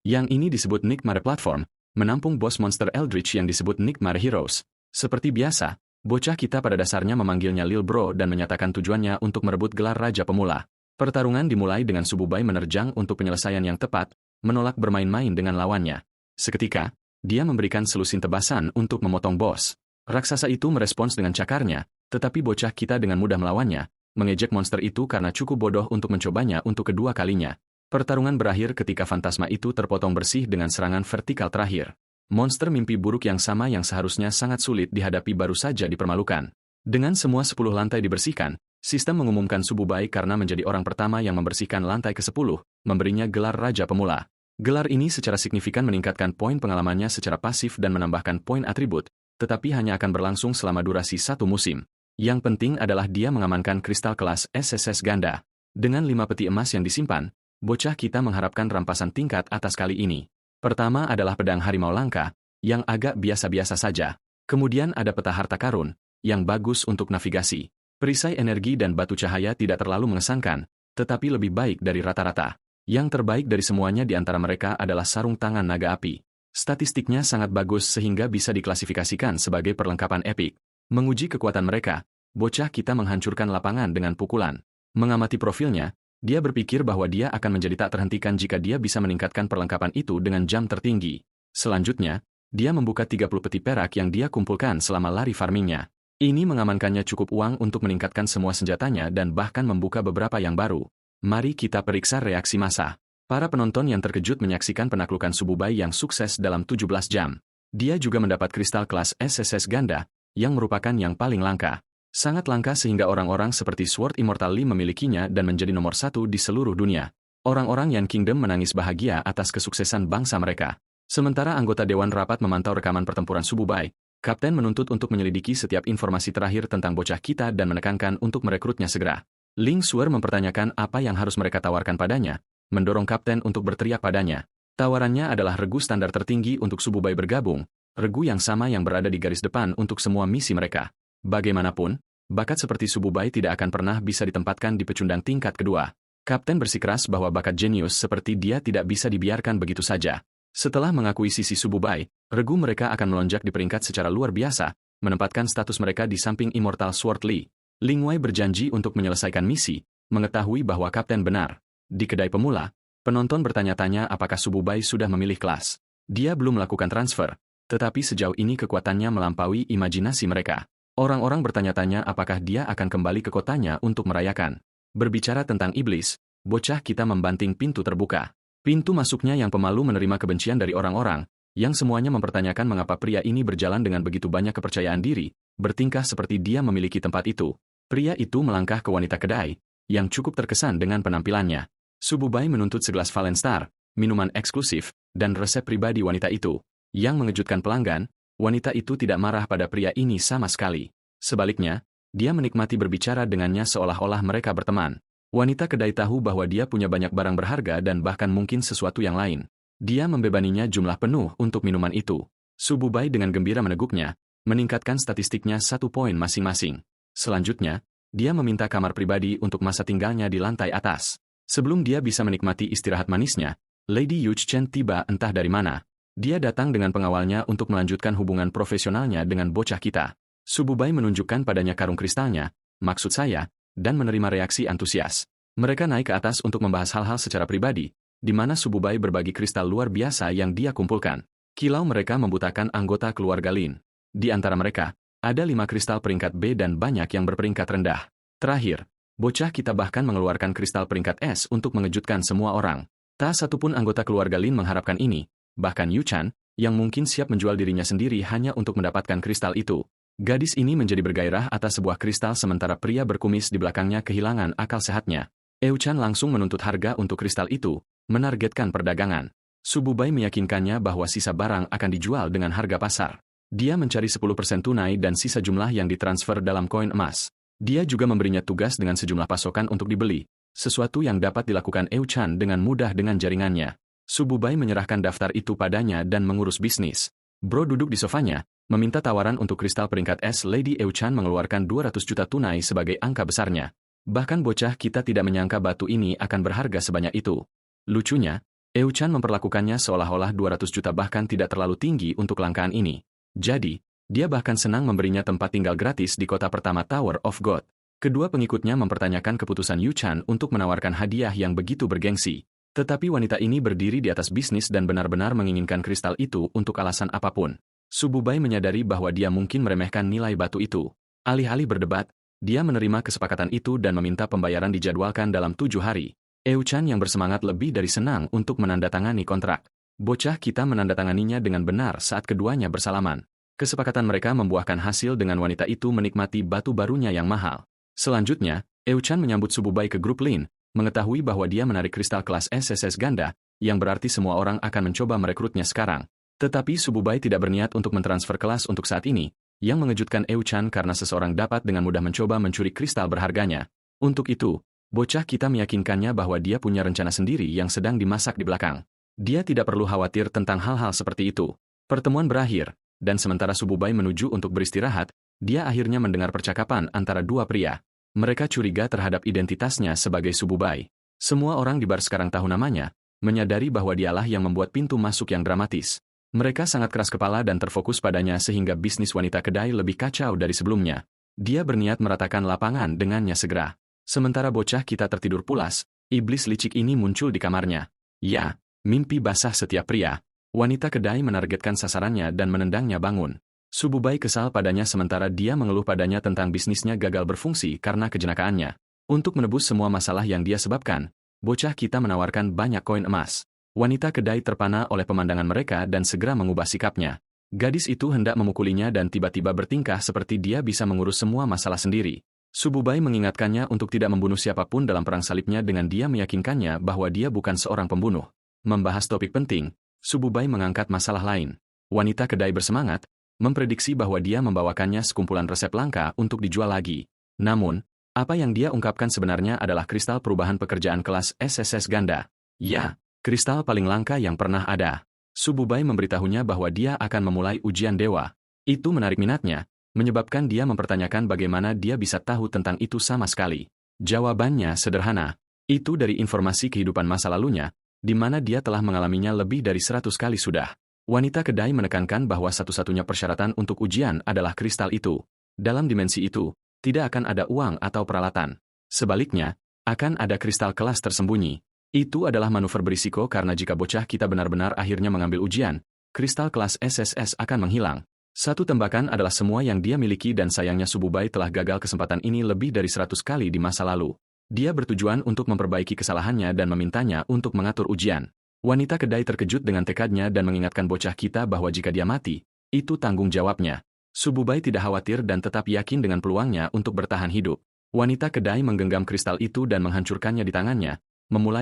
Yang ini disebut Nightmare Platform, menampung bos monster Eldritch yang disebut Nightmare Heroes. Seperti biasa, bocah kita pada dasarnya memanggilnya Lil Bro dan menyatakan tujuannya untuk merebut gelar Raja Pemula. Pertarungan dimulai dengan Sububai menerjang untuk penyelesaian yang tepat, menolak bermain-main dengan lawannya. Seketika, dia memberikan selusin tebasan untuk memotong bos. Raksasa itu merespons dengan cakarnya, tetapi bocah kita dengan mudah melawannya, mengejek monster itu karena cukup bodoh untuk mencobanya untuk kedua kalinya. Pertarungan berakhir ketika fantasma itu terpotong bersih dengan serangan vertikal terakhir. Monster mimpi buruk yang sama yang seharusnya sangat sulit dihadapi baru saja dipermalukan. Dengan semua 10 lantai dibersihkan, sistem mengumumkan Sububai karena menjadi orang pertama yang membersihkan lantai ke-10, memberinya gelar Raja Pemula. Gelar ini secara signifikan meningkatkan poin pengalamannya secara pasif dan menambahkan poin atribut, tetapi hanya akan berlangsung selama durasi 1 musim. Yang penting adalah dia mengamankan kristal kelas SSS ganda. Dengan 5 peti emas yang disimpan, bocah kita mengharapkan rampasan tingkat atas kali ini. Pertama adalah pedang harimau langka, yang agak biasa-biasa saja. Kemudian ada peta harta karun, yang bagus untuk navigasi. Perisai energi dan batu cahaya tidak terlalu mengesankan, tetapi lebih baik dari rata-rata. Yang terbaik dari semuanya di antara mereka adalah sarung tangan naga api. Statistiknya sangat bagus sehingga bisa diklasifikasikan sebagai perlengkapan epik. Menguji kekuatan mereka, bocah kita menghancurkan lapangan dengan pukulan. Mengamati profilnya, dia berpikir bahwa dia akan menjadi tak terhentikan jika dia bisa meningkatkan perlengkapan itu dengan jam tertinggi. Selanjutnya, dia membuka 30 peti perak yang dia kumpulkan selama lari farmingnya. Ini mengamankannya cukup uang untuk meningkatkan semua senjatanya dan bahkan membuka beberapa yang baru. Mari kita periksa reaksi massa. Para penonton yang terkejut menyaksikan penaklukan Sububai yang sukses dalam 17 jam. Dia juga mendapat kristal kelas SSS ganda, yang merupakan yang paling langka. Sangat langka sehingga orang-orang seperti Sword Immortal Lee memilikinya dan menjadi nomor 1 di seluruh dunia. Orang-orang Yan Kingdom menangis bahagia atas kesuksesan bangsa mereka. Sementara anggota Dewan Rapat memantau rekaman pertempuran Sububai, Kapten menuntut untuk menyelidiki setiap informasi terakhir tentang bocah kita dan menekankan untuk merekrutnya segera. Ling Suer mempertanyakan apa yang harus mereka tawarkan padanya, mendorong Kapten untuk berteriak padanya. Tawarannya adalah regu standar tertinggi untuk Sububai bergabung, regu yang sama yang berada di garis depan untuk semua misi mereka. Bagaimanapun, bakat seperti Sububai tidak akan pernah bisa ditempatkan di pecundang tingkat kedua. Kapten bersikeras bahwa bakat jenius seperti dia tidak bisa dibiarkan begitu saja. Setelah mengakui sisi Sububai, regu mereka akan melonjak di peringkat secara luar biasa, menempatkan status mereka di samping Immortal Sword Lee. Ling Wei berjanji untuk menyelesaikan misi, mengetahui bahwa Kapten benar. Di kedai pemula, penonton bertanya-tanya apakah Sububai sudah memilih kelas. Dia belum melakukan transfer, tetapi sejauh ini kekuatannya melampaui imajinasi mereka. Orang-orang bertanya-tanya apakah dia akan kembali ke kotanya untuk merayakan. Berbicara tentang iblis, bocah kita membanting pintu terbuka. Pintu masuknya yang pemalu menerima kebencian dari orang-orang, yang semuanya mempertanyakan mengapa pria ini berjalan dengan begitu banyak kepercayaan diri, bertingkah seperti dia memiliki tempat itu. Pria itu melangkah ke wanita kedai, yang cukup terkesan dengan penampilannya. Sububai menuntut segelas Valenstar, minuman eksklusif, dan resep pribadi wanita itu. Yang mengejutkan pelanggan, wanita itu tidak marah pada pria ini sama sekali. Sebaliknya, dia menikmati berbicara dengannya seolah-olah mereka berteman. Wanita kedai tahu bahwa dia punya banyak barang berharga dan bahkan mungkin sesuatu yang lain. Dia membebaninya jumlah penuh untuk minuman itu. Sububai dengan gembira meneguknya, meningkatkan statistiknya 1 poin masing-masing. Selanjutnya, dia meminta kamar pribadi untuk masa tinggalnya di lantai atas. Sebelum dia bisa menikmati istirahat manisnya, Lady Yu Chen tiba entah dari mana. Dia datang dengan pengawalnya untuk melanjutkan hubungan profesionalnya dengan bocah kita. Sububai menunjukkan padanya karung kristalnya, maksud saya, dan menerima reaksi antusias. Mereka naik ke atas untuk membahas hal-hal secara pribadi, di mana Sububai berbagi kristal luar biasa yang dia kumpulkan. Kilau mereka membutakan anggota keluarga Lin. Di antara mereka, ada 5 kristal peringkat B dan banyak yang berperingkat rendah. Terakhir, bocah kita bahkan mengeluarkan kristal peringkat S untuk mengejutkan semua orang. Tak satupun anggota keluarga Lin mengharapkan ini, bahkan Yu Chan, yang mungkin siap menjual dirinya sendiri hanya untuk mendapatkan kristal itu. Gadis ini menjadi bergairah atas sebuah kristal sementara pria berkumis di belakangnya kehilangan akal sehatnya. Yu Chan langsung menuntut harga untuk kristal itu, menargetkan perdagangan. Sububai meyakinkannya bahwa sisa barang akan dijual dengan harga pasar. Dia mencari 10% tunai dan sisa jumlah yang ditransfer dalam koin emas. Dia juga memberinya tugas dengan sejumlah pasokan untuk dibeli, sesuatu yang dapat dilakukan Yu Chan dengan mudah dengan jaringannya. Sububai menyerahkan daftar itu padanya dan mengurus bisnis. Bro duduk di sofanya, meminta tawaran untuk kristal peringkat S. Lady Yu Chan mengeluarkan 200 juta tunai sebagai angka besarnya. Bahkan bocah kita tidak menyangka batu ini akan berharga sebanyak itu. Lucunya, Yu Chan memperlakukannya seolah-olah 200 juta bahkan tidak terlalu tinggi untuk langkaan ini. Jadi, dia bahkan senang memberinya tempat tinggal gratis di kota pertama Tower of God. Kedua pengikutnya mempertanyakan keputusan Yu Chan untuk menawarkan hadiah yang begitu bergengsi. Tetapi wanita ini berdiri di atas bisnis dan benar-benar menginginkan kristal itu untuk alasan apapun. Sububai menyadari bahwa dia mungkin meremehkan nilai batu itu. Alih-alih berdebat, dia menerima kesepakatan itu dan meminta pembayaran dijadwalkan dalam 7 hari. Yu Chan yang bersemangat lebih dari senang untuk menandatangani kontrak. Bocah kita menandatanganinya dengan benar saat keduanya bersalaman. Kesepakatan mereka membuahkan hasil dengan wanita itu menikmati batu barunya yang mahal. Selanjutnya, Yu Chan menyambut Sububai ke grup Lin, mengetahui bahwa dia menarik kristal kelas SSS ganda, yang berarti semua orang akan mencoba merekrutnya sekarang. Tetapi Sububai tidak berniat untuk mentransfer kelas untuk saat ini, yang mengejutkan Yu Chan karena seseorang dapat dengan mudah mencoba mencuri kristal berharganya. Untuk itu, bocah kita meyakinkannya bahwa dia punya rencana sendiri yang sedang dimasak di belakang. Dia tidak perlu khawatir tentang hal-hal seperti itu. Pertemuan berakhir, dan sementara Sububai menuju untuk beristirahat, dia akhirnya mendengar percakapan antara dua pria. Mereka curiga terhadap identitasnya sebagai Sububai. Semua orang di bar sekarang tahu namanya, menyadari bahwa dialah yang membuat pintu masuk yang dramatis. Mereka sangat keras kepala dan terfokus padanya sehingga bisnis wanita kedai lebih kacau dari sebelumnya. Dia berniat meratakan lapangan dengannya segera. Sementara bocah kita tertidur pulas, iblis licik ini muncul di kamarnya. Ya, mimpi basah setiap pria. Wanita kedai menargetkan sasarannya dan menendangnya bangun. Sububai kesal padanya sementara dia mengeluh padanya tentang bisnisnya gagal berfungsi karena kejenakaannya. Untuk menebus semua masalah yang dia sebabkan, bocah kita menawarkan banyak koin emas. Wanita kedai terpana oleh pemandangan mereka dan segera mengubah sikapnya. Gadis itu hendak memukulinya dan tiba-tiba bertingkah seperti dia bisa mengurus semua masalah sendiri. Sububai mengingatkannya untuk tidak membunuh siapapun dalam perang salibnya dengan dia meyakinkannya bahwa dia bukan seorang pembunuh. Membahas topik penting, Sububai mengangkat masalah lain. Wanita kedai bersemangat, memprediksi bahwa dia membawakannya sekumpulan resep langka untuk dijual lagi. Namun, apa yang dia ungkapkan sebenarnya adalah kristal perubahan pekerjaan kelas SSS ganda. Ya, kristal paling langka yang pernah ada. Sububai memberitahunya bahwa dia akan memulai ujian dewa. Itu menarik minatnya, menyebabkan dia mempertanyakan bagaimana dia bisa tahu tentang itu sama sekali. Jawabannya sederhana. Itu dari informasi kehidupan masa lalunya, di mana dia telah mengalaminya lebih dari 100 kali sudah. Wanita kedai menekankan bahwa satu-satunya persyaratan untuk ujian adalah kristal itu. Dalam dimensi itu, tidak akan ada uang atau peralatan. Sebaliknya, akan ada kristal kelas tersembunyi. Itu adalah manuver berisiko karena jika bocah kita benar-benar akhirnya mengambil ujian, kristal kelas SSS akan menghilang. Satu tembakan adalah semua yang dia miliki dan sayangnya Sububai telah gagal kesempatan ini lebih dari 100 kali di masa lalu. Dia bertujuan untuk memperbaiki kesalahannya dan memintanya untuk mengatur ujian. Wanita kedai terkejut dengan tekadnya dan mengingatkan bocah kita bahwa jika dia mati, itu tanggung jawabnya. Sububai tidak khawatir dan tetap yakin dengan peluangnya untuk bertahan hidup. Wanita kedai menggenggam kristal itu dan menghancurkannya di tangannya,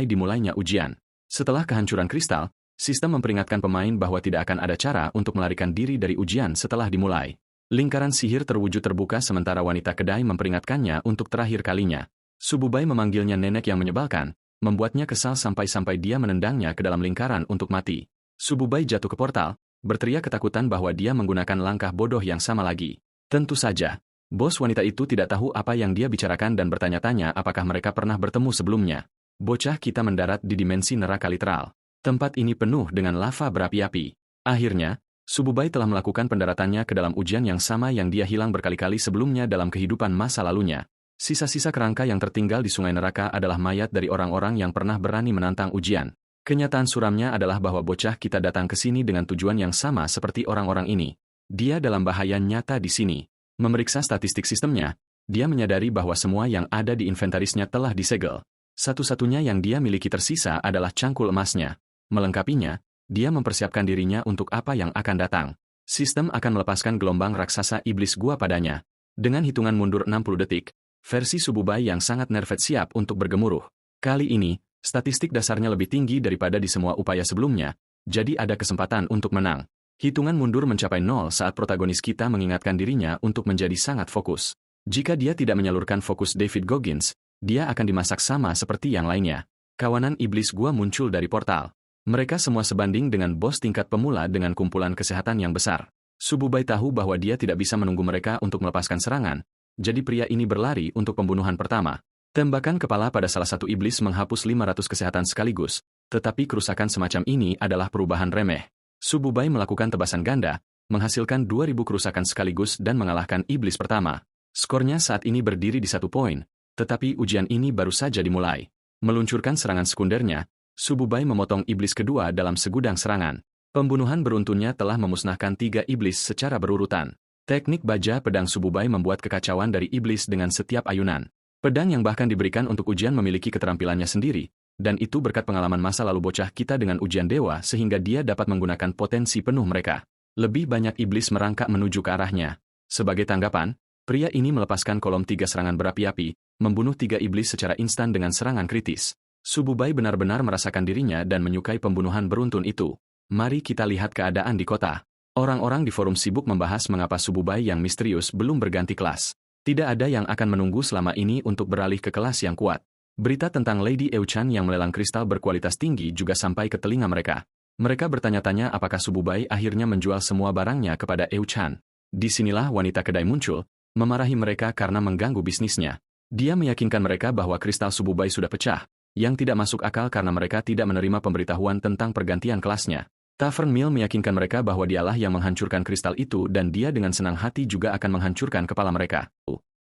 dimulainya ujian. Setelah kehancuran kristal, sistem memperingatkan pemain bahwa tidak akan ada cara untuk melarikan diri dari ujian setelah dimulai. Lingkaran sihir terwujud terbuka sementara wanita kedai memperingatkannya untuk terakhir kalinya. Sububai memanggilnya nenek yang menyebalkan, membuatnya kesal sampai-sampai dia menendangnya ke dalam lingkaran untuk mati. Sububai jatuh ke portal, berteriak ketakutan bahwa dia menggunakan langkah bodoh yang sama lagi. Tentu saja, bos wanita itu tidak tahu apa yang dia bicarakan dan bertanya-tanya apakah mereka pernah bertemu sebelumnya. Bocah kita mendarat di dimensi neraka literal. Tempat ini penuh dengan lava berapi-api. Akhirnya, Sububai telah melakukan pendaratannya ke dalam ujian yang sama yang dia hilang berkali-kali sebelumnya dalam kehidupan masa lalunya. Sisa-sisa kerangka yang tertinggal di sungai neraka adalah mayat dari orang-orang yang pernah berani menantang ujian. Kenyataan suramnya adalah bahwa bocah kita datang ke sini dengan tujuan yang sama seperti orang-orang ini. Dia dalam bahaya nyata di sini. Memeriksa statistik sistemnya, dia menyadari bahwa semua yang ada di inventarisnya telah disegel. Satu-satunya yang dia miliki tersisa adalah cangkul emasnya. Melengkapinya, dia mempersiapkan dirinya untuk apa yang akan datang. Sistem akan melepaskan gelombang raksasa iblis gua padanya. Dengan hitungan mundur 60 detik, versi Sububai yang sangat nervous siap untuk bergemuruh. Kali ini, statistik dasarnya lebih tinggi daripada di semua upaya sebelumnya, jadi ada kesempatan untuk menang. Hitungan mundur mencapai 0 saat protagonis kita mengingatkan dirinya untuk menjadi sangat fokus. Jika dia tidak menyalurkan fokus David Goggins, dia akan dimasak sama seperti yang lainnya. Kawanan iblis gua muncul dari portal. Mereka semua sebanding dengan bos tingkat pemula dengan kumpulan kesehatan yang besar. Sububai tahu bahwa dia tidak bisa menunggu mereka untuk melepaskan serangan, jadi pria ini berlari untuk pembunuhan pertama. Tembakan kepala pada salah satu iblis menghapus 500 kesehatan sekaligus, tetapi kerusakan semacam ini adalah perubahan remeh. Sububai melakukan tebasan ganda, menghasilkan 2000 kerusakan sekaligus dan mengalahkan iblis pertama. Skornya saat ini berdiri di 1 poin, tetapi ujian ini baru saja dimulai. Meluncurkan serangan sekundernya, Sububai memotong iblis kedua dalam segudang serangan. Pembunuhan beruntunnya telah memusnahkan 3 iblis secara berurutan. Teknik baja pedang Sububai membuat kekacauan dari iblis dengan setiap ayunan. Pedang yang bahkan diberikan untuk ujian memiliki keterampilannya sendiri, dan itu berkat pengalaman masa lalu bocah kita dengan ujian dewa sehingga dia dapat menggunakan potensi penuh mereka. Lebih banyak iblis merangkak menuju ke arahnya. Sebagai tanggapan, pria ini melepaskan kolom 3 serangan berapi-api, membunuh 3 iblis secara instan dengan serangan kritis. Sububai benar-benar merasakan dirinya dan menyukai pembunuhan beruntun itu. Mari kita lihat keadaan di kota. Orang-orang di forum sibuk membahas mengapa Sububai yang misterius belum berganti kelas. Tidak ada yang akan menunggu selama ini untuk beralih ke kelas yang kuat. Berita tentang Lady Euchan yang melelang kristal berkualitas tinggi juga sampai ke telinga mereka. Mereka bertanya-tanya apakah Sububai akhirnya menjual semua barangnya kepada Euchan. Disinilah wanita kedai muncul, memarahi mereka karena mengganggu bisnisnya. Dia meyakinkan mereka bahwa kristal Sububai sudah pecah, yang tidak masuk akal karena mereka tidak menerima pemberitahuan tentang pergantian kelasnya. Tavern Mill meyakinkan mereka bahwa dialah yang menghancurkan kristal itu dan dia dengan senang hati juga akan menghancurkan kepala mereka.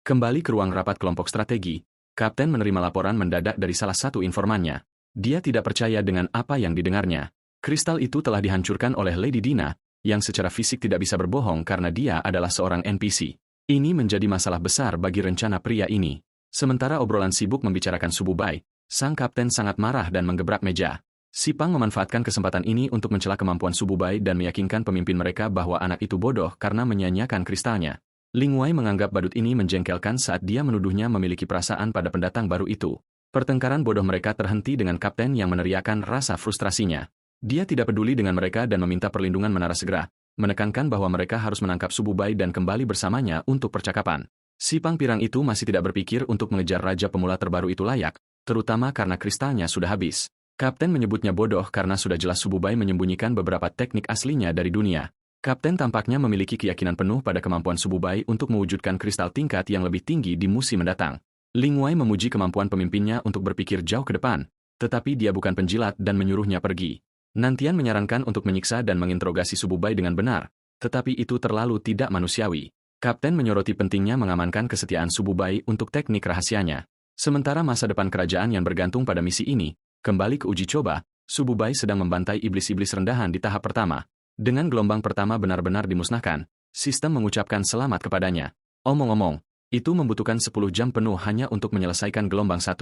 Kembali ke ruang rapat kelompok strategi, Kapten menerima laporan mendadak dari salah satu informannya. Dia tidak percaya dengan apa yang didengarnya. Kristal itu telah dihancurkan oleh Lady Dina, yang secara fisik tidak bisa berbohong karena dia adalah seorang NPC. Ini menjadi masalah besar bagi rencana pria ini. Sementara obrolan sibuk membicarakan Sububai, sang kapten sangat marah dan menggebrak meja. Sipang memanfaatkan kesempatan ini untuk mencela kemampuan Sububai dan meyakinkan pemimpin mereka bahwa anak itu bodoh karena menyia-nyiakan kristalnya. Ling Wei menganggap badut ini menjengkelkan saat dia menuduhnya memiliki perasaan pada pendatang baru itu. Pertengkaran bodoh mereka terhenti dengan kapten yang meneriakan rasa frustrasinya. Dia tidak peduli dengan mereka dan meminta perlindungan menara segera, menekankan bahwa mereka harus menangkap Sububai dan kembali bersamanya untuk percakapan. Sipang pirang itu masih tidak berpikir untuk mengejar raja pemula terbaru itu layak, terutama karena kristalnya sudah habis. Kapten menyebutnya bodoh karena sudah jelas Sububai menyembunyikan beberapa teknik aslinya dari dunia. Kapten tampaknya memiliki keyakinan penuh pada kemampuan Sububai untuk mewujudkan kristal tingkat yang lebih tinggi di musim mendatang. Ling Wei memuji kemampuan pemimpinnya untuk berpikir jauh ke depan, tetapi dia bukan penjilat dan menyuruhnya pergi. Nantian menyarankan untuk menyiksa dan menginterogasi Sububai dengan benar, tetapi itu terlalu tidak manusiawi. Kapten menyoroti pentingnya mengamankan kesetiaan Sububai untuk teknik rahasianya. Sementara masa depan kerajaan yang bergantung pada misi ini, kembali ke uji coba, Sububai sedang membantai iblis-iblis rendahan di tahap pertama. Dengan gelombang pertama benar-benar dimusnahkan, sistem mengucapkan selamat kepadanya. Omong-omong, itu membutuhkan 10 jam penuh hanya untuk menyelesaikan gelombang 1.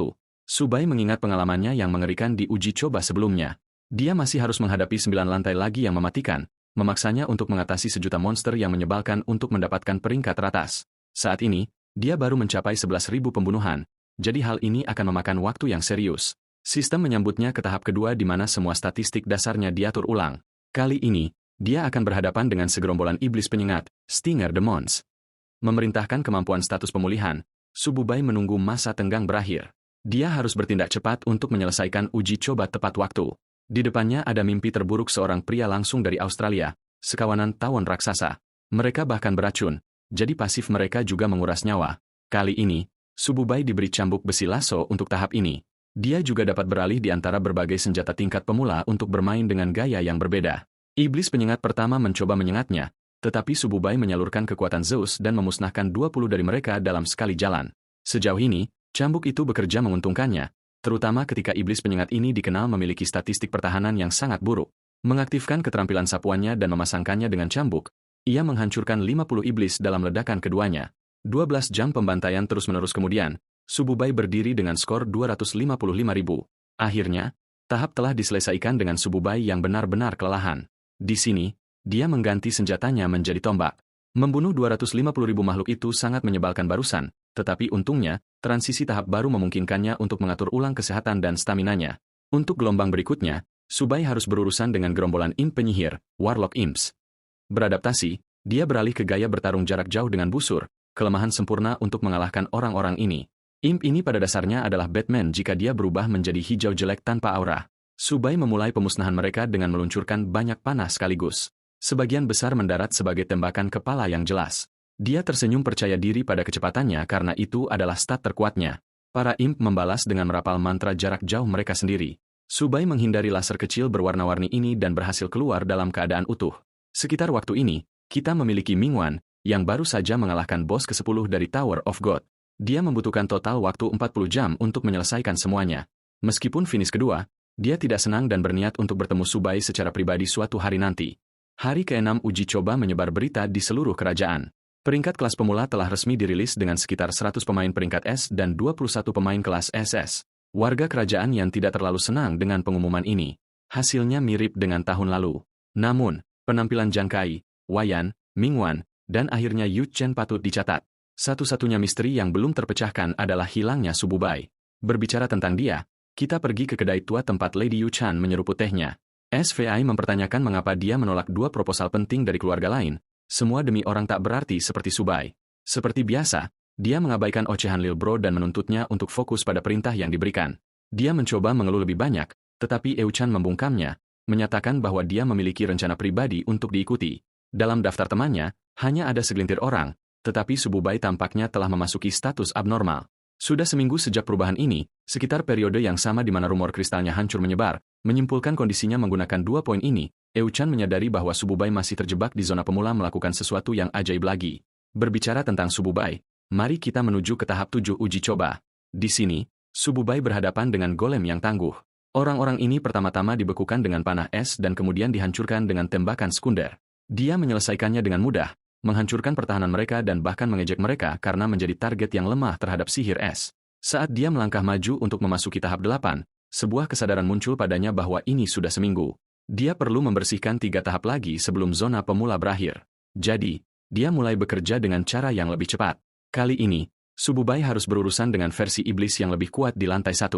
Subai mengingat pengalamannya yang mengerikan di uji coba sebelumnya. Dia masih harus menghadapi 9 lantai lagi yang mematikan, memaksanya untuk mengatasi sejuta monster yang menyebalkan untuk mendapatkan peringkat teratas. Saat ini, dia baru mencapai 11.000 pembunuhan, jadi hal ini akan memakan waktu yang serius. Sistem menyambutnya ke tahap kedua di mana semua statistik dasarnya diatur ulang. Kali ini, dia akan berhadapan dengan segerombolan iblis penyengat, Stinger Demons. Memerintahkan kemampuan status pemulihan, Sububai menunggu masa tenggang berakhir. Dia harus bertindak cepat untuk menyelesaikan uji coba tepat waktu. Di depannya ada mimpi terburuk seorang pria langsung dari Australia, sekawanan tawon raksasa. Mereka bahkan beracun, jadi pasif mereka juga menguras nyawa. Kali ini, Sububai diberi cambuk besi lasso untuk tahap ini. Dia juga dapat beralih di antara berbagai senjata tingkat pemula untuk bermain dengan gaya yang berbeda. Iblis penyengat pertama mencoba menyengatnya, tetapi Sububai menyalurkan kekuatan Zeus dan memusnahkan 20 dari mereka dalam sekali jalan. Sejauh ini, cambuk itu bekerja menguntungkannya, terutama ketika iblis penyengat ini dikenal memiliki statistik pertahanan yang sangat buruk. Mengaktifkan keterampilan sapuannya dan memasangkannya dengan cambuk, ia menghancurkan 50 iblis dalam ledakan keduanya. 12 jam pembantaian terus-menerus kemudian, Sububai berdiri dengan skor 255.000. Akhirnya, tahap telah diselesaikan dengan Sububai yang benar-benar kelelahan. Di sini, dia mengganti senjatanya menjadi tombak. Membunuh 250.000 makhluk itu sangat menyebalkan barusan, tetapi untungnya, transisi tahap baru memungkinkannya untuk mengatur ulang kesehatan dan staminanya. Untuk gelombang berikutnya, Subai harus berurusan dengan gerombolan imp penyihir, Warlock Imps. Beradaptasi, dia beralih ke gaya bertarung jarak jauh dengan busur, kelemahan sempurna untuk mengalahkan orang-orang ini. Imp ini pada dasarnya adalah Batman jika dia berubah menjadi hijau jelek tanpa aura. Subai memulai pemusnahan mereka dengan meluncurkan banyak panah sekaligus. Sebagian besar mendarat sebagai tembakan kepala yang jelas. Dia tersenyum percaya diri pada kecepatannya karena itu adalah stat terkuatnya. Para imp membalas dengan merapal mantra jarak jauh mereka sendiri. Subai menghindari laser kecil berwarna-warni ini dan berhasil keluar dalam keadaan utuh. Sekitar waktu ini, kita memiliki Mingwan, yang baru saja mengalahkan bos ke-10 dari Tower of God. Dia membutuhkan total waktu 40 jam untuk menyelesaikan semuanya. Meskipun finish kedua, dia tidak senang dan berniat untuk bertemu Subai secara pribadi suatu hari nanti. Hari ke-6 uji coba menyebar berita di seluruh kerajaan. Peringkat kelas pemula telah resmi dirilis dengan sekitar 100 pemain peringkat S dan 21 pemain kelas SS. Warga kerajaan yang tidak terlalu senang dengan pengumuman ini. Hasilnya mirip dengan tahun lalu. Namun, penampilan Jangkai, Wayan, Mingwan, dan akhirnya Yu Chen patut dicatat. Satu-satunya misteri yang belum terpecahkan adalah hilangnya Sububai. Berbicara tentang dia, kita pergi ke kedai tua tempat Lady Yu Chan menyeruput tehnya. SVI mempertanyakan mengapa dia menolak 2 proposal penting dari keluarga lain, semua demi orang tak berarti seperti Subai. Seperti biasa, dia mengabaikan ocehan Lil Bro dan menuntutnya untuk fokus pada perintah yang diberikan. Dia mencoba mengeluh lebih banyak, tetapi Eu Chan membungkamnya, menyatakan bahwa dia memiliki rencana pribadi untuk diikuti. Dalam daftar temannya, hanya ada segelintir orang, tetapi Sububai tampaknya telah memasuki status abnormal. Sudah seminggu sejak perubahan ini, sekitar periode yang sama di mana rumor kristalnya hancur menyebar, menyimpulkan kondisinya menggunakan 2 poin ini, Eu Chan menyadari bahwa Sububai masih terjebak di zona pemula melakukan sesuatu yang ajaib lagi. Berbicara tentang Sububai, mari kita menuju ke tahap 7 uji coba. Di sini, Sububai berhadapan dengan golem yang tangguh. Orang-orang ini pertama-tama dibekukan dengan panah es dan kemudian dihancurkan dengan tembakan sekunder. Dia menyelesaikannya dengan mudah, menghancurkan pertahanan mereka dan bahkan mengejek mereka karena menjadi target yang lemah terhadap sihir es. Saat dia melangkah maju untuk memasuki tahap 8, sebuah kesadaran muncul padanya bahwa ini sudah seminggu. Dia perlu membersihkan 3 tahap lagi sebelum zona pemula berakhir. Jadi, dia mulai bekerja dengan cara yang lebih cepat. Kali ini, Sububai harus berurusan dengan versi iblis yang lebih kuat di lantai 1.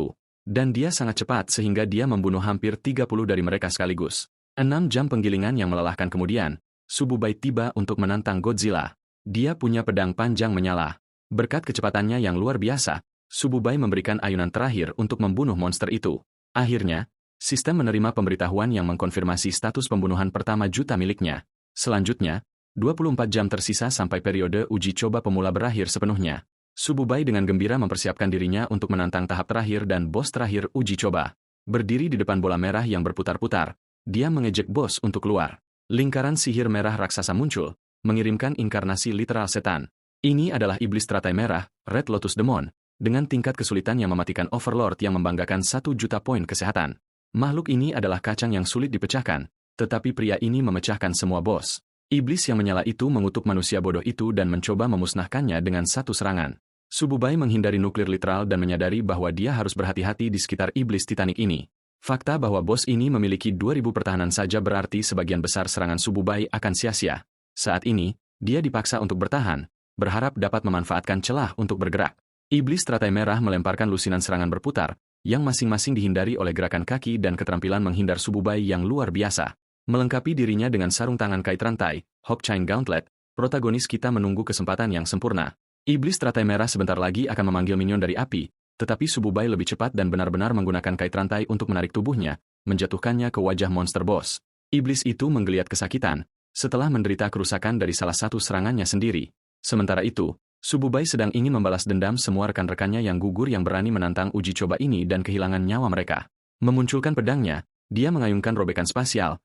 Dan dia sangat cepat sehingga dia membunuh hampir 30 dari mereka sekaligus. 6 jam penggilingan yang melelahkan kemudian, Sububai tiba untuk menantang Godzilla. Dia punya pedang panjang menyala. Berkat kecepatannya yang luar biasa, Sububai memberikan ayunan terakhir untuk membunuh monster itu. Akhirnya, sistem menerima pemberitahuan yang mengkonfirmasi status pembunuhan pertama juta miliknya. Selanjutnya, 24 jam tersisa sampai periode uji coba pemula berakhir sepenuhnya. Sububai dengan gembira mempersiapkan dirinya untuk menantang tahap terakhir dan bos terakhir uji coba. Berdiri di depan bola merah yang berputar-putar, dia mengejek bos untuk keluar. Lingkaran sihir merah raksasa muncul, mengirimkan inkarnasi literal setan. Ini adalah iblis teratai merah, Red Lotus Demon, dengan tingkat kesulitan yang mematikan Overlord yang membanggakan 1 juta poin kesehatan. Makhluk ini adalah kacang yang sulit dipecahkan, tetapi pria ini memecahkan semua bos. Iblis yang menyala itu mengutuk manusia bodoh itu dan mencoba memusnahkannya dengan 1 serangan. Sububai menghindari nuklir literal dan menyadari bahwa dia harus berhati-hati di sekitar iblis Titanic ini. Fakta bahwa bos ini memiliki 2000 pertahanan saja berarti sebagian besar serangan Sububai akan sia-sia. Saat ini, dia dipaksa untuk bertahan, berharap dapat memanfaatkan celah untuk bergerak. Iblis teratai merah melemparkan lusinan serangan berputar, yang masing-masing dihindari oleh gerakan kaki dan keterampilan menghindar Sububai yang luar biasa. Melengkapi dirinya dengan sarung tangan kait rantai, Hawk Chain Gauntlet, protagonis kita menunggu kesempatan yang sempurna. Iblis teratai merah sebentar lagi akan memanggil minion dari api, tetapi Sububai lebih cepat dan benar-benar menggunakan kait rantai untuk menarik tubuhnya, menjatuhkannya ke wajah monster boss. Iblis itu menggeliat kesakitan, setelah menderita kerusakan dari salah satu serangannya sendiri. Sementara itu, Sububai sedang ingin membalas dendam semua rekan-rekannya yang gugur yang berani menantang uji coba ini dan kehilangan nyawa mereka. Memunculkan pedangnya, dia mengayunkan robekan spatial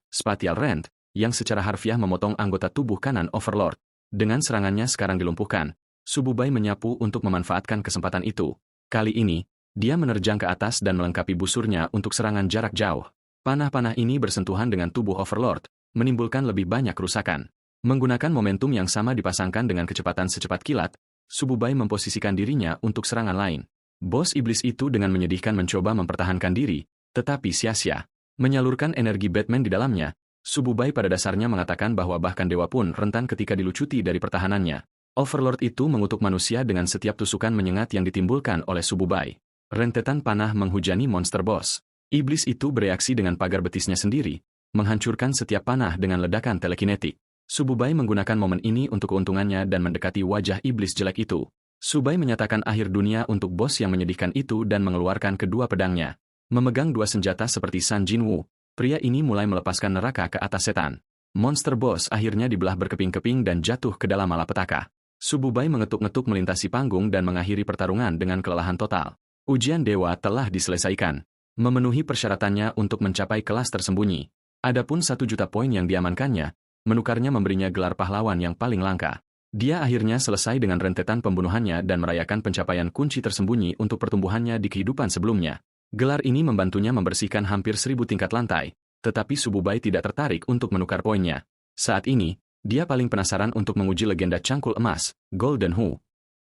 rend, yang secara harfiah memotong anggota tubuh kanan Overlord. Dengan serangannya sekarang dilumpuhkan, Sububai menyapu untuk memanfaatkan kesempatan itu. Kali ini, dia menerjang ke atas dan melengkapi busurnya untuk serangan jarak jauh. Panah-panah ini bersentuhan dengan tubuh Overlord, menimbulkan lebih banyak kerusakan. Menggunakan momentum yang sama dipasangkan dengan kecepatan secepat kilat, Sububai memposisikan dirinya untuk serangan lain. Bos iblis itu dengan menyedihkan mencoba mempertahankan diri, tetapi sia-sia. Menyalurkan energi Batman di dalamnya, Sububai pada dasarnya mengatakan bahwa bahkan dewa pun rentan ketika dilucuti dari pertahanannya. Overlord itu mengutuk manusia dengan setiap tusukan menyengat yang ditimbulkan oleh Sububai. Rentetan panah menghujani monster bos. Iblis itu bereaksi dengan pagar betisnya sendiri, menghancurkan setiap panah dengan ledakan telekinetik. Sububai menggunakan momen ini untuk keuntungannya dan mendekati wajah iblis jelek itu. Subai menyatakan akhir dunia untuk bos yang menyedihkan itu dan mengeluarkan kedua pedangnya. Memegang dua senjata seperti San Jinwoo, pria ini mulai melepaskan neraka ke atas setan. Monster bos akhirnya dibelah berkeping-keping dan jatuh ke dalam malapetaka. Sububai mengetuk-ngetuk melintasi panggung dan mengakhiri pertarungan dengan kelelahan total. Ujian dewa telah diselesaikan. Memenuhi persyaratannya untuk mencapai kelas tersembunyi. Adapun 1 juta poin yang diamankannya, menukarnya memberinya gelar pahlawan yang paling langka. Dia akhirnya selesai dengan rentetan pembunuhannya dan merayakan pencapaian kunci tersembunyi untuk pertumbuhannya di kehidupan sebelumnya. Gelar ini membantunya membersihkan hampir 1000 tingkat lantai, tetapi Sububai tidak tertarik untuk menukar poinnya. Saat ini, dia paling penasaran untuk menguji legenda cangkul emas, Golden Hu.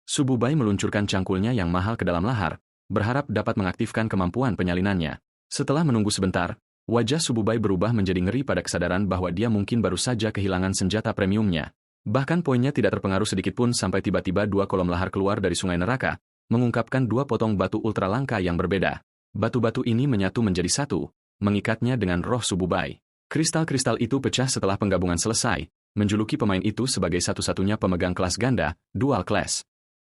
Sububai meluncurkan cangkulnya yang mahal ke dalam lahar, berharap dapat mengaktifkan kemampuan penyalinannya. Setelah menunggu sebentar, wajah Sububai berubah menjadi ngeri pada kesadaran bahwa dia mungkin baru saja kehilangan senjata premiumnya. Bahkan poinnya tidak terpengaruh sedikitpun sampai tiba-tiba 2 kolom lahar keluar dari sungai neraka, mengungkapkan 2 potong batu ultra langka yang berbeda. Batu-batu ini menyatu menjadi satu, mengikatnya dengan roh Sububai. Kristal-kristal itu pecah setelah penggabungan selesai, menjuluki pemain itu sebagai satu-satunya pemegang kelas ganda, dual class.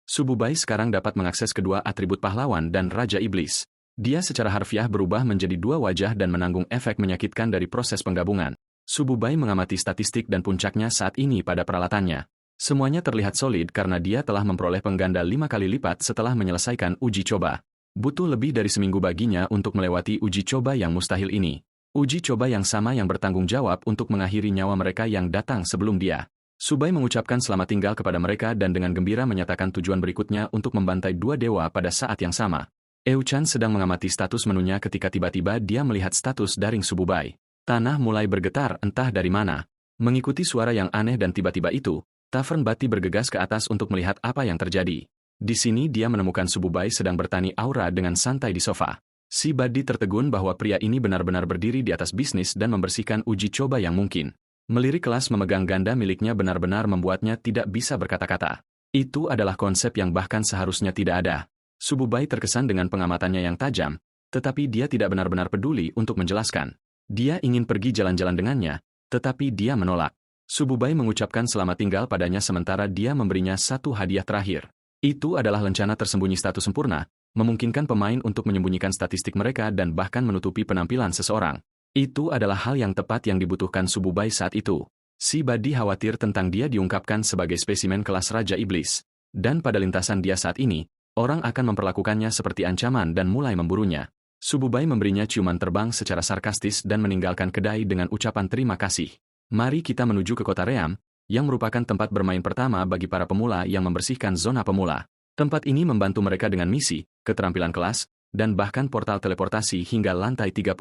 Sububai sekarang dapat mengakses kedua atribut pahlawan dan Raja Iblis. Dia secara harfiah berubah menjadi 2 wajah dan menanggung efek menyakitkan dari proses penggabungan. Sububai mengamati statistik dan puncaknya saat ini pada peralatannya. Semuanya terlihat solid karena dia telah memperoleh pengganda 5 kali lipat setelah menyelesaikan uji coba. Butuh lebih dari seminggu baginya untuk melewati uji coba yang mustahil ini. Uji coba yang sama yang bertanggung jawab untuk mengakhiri nyawa mereka yang datang sebelum dia. Subai mengucapkan selamat tinggal kepada mereka dan dengan gembira menyatakan tujuan berikutnya untuk membantai 2 dewa pada saat yang sama. Euchan sedang mengamati status menunya ketika tiba-tiba dia melihat status daring Sububai. Tanah mulai bergetar entah dari mana. Mengikuti suara yang aneh dan tiba-tiba itu, Tavern Bati bergegas ke atas untuk melihat apa yang terjadi. Di sini dia menemukan Sububai sedang bertani aura dengan santai di sofa. Si Badi tertegun bahwa pria ini benar-benar berdiri di atas bisnis dan membersihkan uji coba yang mungkin. Melirik kelas memegang ganda miliknya benar-benar membuatnya tidak bisa berkata-kata. Itu adalah konsep yang bahkan seharusnya tidak ada. Sububai terkesan dengan pengamatannya yang tajam, tetapi dia tidak benar-benar peduli untuk menjelaskan. Dia ingin pergi jalan-jalan dengannya, tetapi dia menolak. Sububai mengucapkan selamat tinggal padanya sementara dia memberinya satu hadiah terakhir. Itu adalah lencana tersembunyi status sempurna, memungkinkan pemain untuk menyembunyikan statistik mereka dan bahkan menutupi penampilan seseorang. Itu adalah hal yang tepat yang dibutuhkan Sububai saat itu. Si Badi khawatir tentang dia diungkapkan sebagai spesimen kelas Raja Iblis. Dan pada lintasan dia saat ini, orang akan memperlakukannya seperti ancaman dan mulai memburunya. Sububai memberinya ciuman terbang secara sarkastis dan meninggalkan kedai dengan ucapan terima kasih. Mari kita menuju ke kota Ream, yang merupakan tempat bermain pertama bagi para pemula yang membersihkan zona pemula. Tempat ini membantu mereka dengan misi, keterampilan kelas, dan bahkan portal teleportasi hingga lantai 30.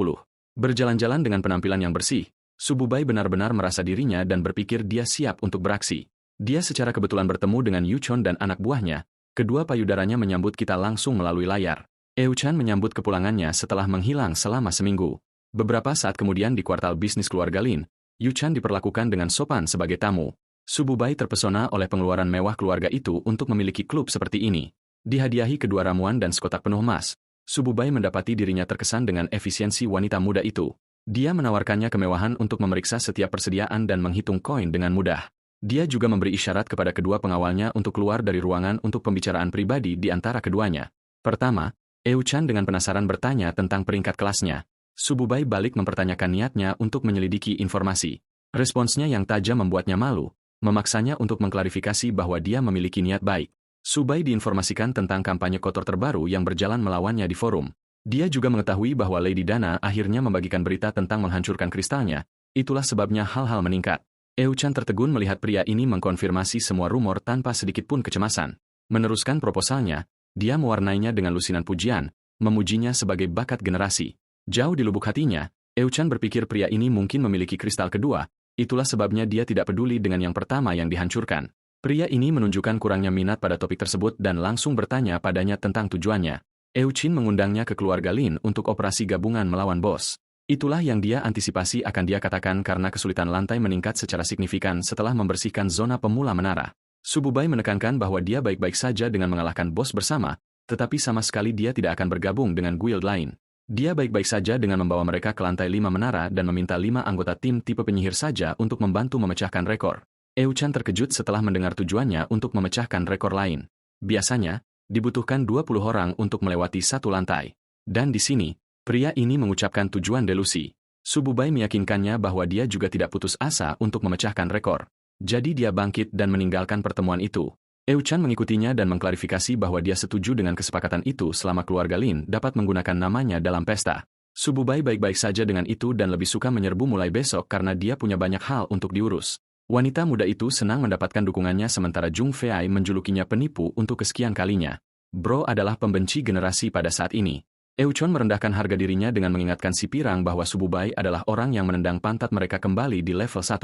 Berjalan-jalan dengan penampilan yang bersih, Sububai benar-benar merasa dirinya dan berpikir dia siap untuk beraksi. Dia secara kebetulan bertemu dengan Yuchon dan anak buahnya. Kedua payudaranya menyambut kita langsung melalui layar. Euchan menyambut kepulangannya setelah menghilang selama seminggu. Beberapa saat kemudian di kuartal bisnis keluarga Lin, Yuchan diperlakukan dengan sopan sebagai tamu. Sububai terpesona oleh pengeluaran mewah keluarga itu untuk memiliki klub seperti ini. Dihadiahi kedua ramuan dan sekotak penuh emas, Sububai mendapati dirinya terkesan dengan efisiensi wanita muda itu. Dia menawarkannya kemewahan untuk memeriksa setiap persediaan dan menghitung koin dengan mudah. Dia juga memberi isyarat kepada kedua pengawalnya untuk keluar dari ruangan untuk pembicaraan pribadi di antara keduanya. Pertama, Euchan dengan penasaran bertanya tentang peringkat kelasnya. Sububai balik mempertanyakan niatnya untuk menyelidiki informasi. Responsnya yang tajam membuatnya malu, memaksanya untuk mengklarifikasi bahwa dia memiliki niat baik. Subai diinformasikan tentang kampanye kotor terbaru yang berjalan melawannya di forum. Dia juga mengetahui bahwa Lady Dana akhirnya membagikan berita tentang menghancurkan kristalnya, itulah sebabnya hal-hal meningkat. Euchan tertegun melihat pria ini mengkonfirmasi semua rumor tanpa sedikit pun kecemasan. Meneruskan proposalnya, dia mewarnainya dengan lusinan pujian, memujinya sebagai bakat generasi. Jauh di lubuk hatinya, Euchan berpikir pria ini mungkin memiliki kristal kedua, itulah sebabnya dia tidak peduli dengan yang pertama yang dihancurkan. Pria ini menunjukkan kurangnya minat pada topik tersebut dan langsung bertanya padanya tentang tujuannya. Euchin mengundangnya ke keluarga Lin untuk operasi gabungan melawan bos. Itulah yang dia antisipasi akan dia katakan karena kesulitan lantai meningkat secara signifikan setelah membersihkan zona pemula menara. Sububai menekankan bahwa dia baik-baik saja dengan mengalahkan bos bersama, tetapi sama sekali dia tidak akan bergabung dengan guild lain. Dia baik-baik saja dengan membawa mereka ke lantai 5 menara dan meminta 5 anggota tim tipe penyihir saja untuk membantu memecahkan rekor. Euchan terkejut setelah mendengar tujuannya untuk memecahkan rekor lain. Biasanya, dibutuhkan 20 orang untuk melewati satu lantai. Dan di sini, pria ini mengucapkan tujuan delusi. Sububai meyakinkannya bahwa dia juga tidak putus asa untuk memecahkan rekor. Jadi dia bangkit dan meninggalkan pertemuan itu. Euchan mengikutinya dan mengklarifikasi bahwa dia setuju dengan kesepakatan itu selama keluarga Lin dapat menggunakan namanya dalam pesta. Sububai baik-baik saja dengan itu dan lebih suka menyerbu mulai besok karena dia punya banyak hal untuk diurus. Wanita muda itu senang mendapatkan dukungannya sementara Jung Fei menjulukinya penipu untuk kesekian kalinya. Bro adalah pembenci generasi pada saat ini. Euchan merendahkan harga dirinya dengan mengingatkan si pirang bahwa Sububai adalah orang yang menendang pantat mereka kembali di level 1.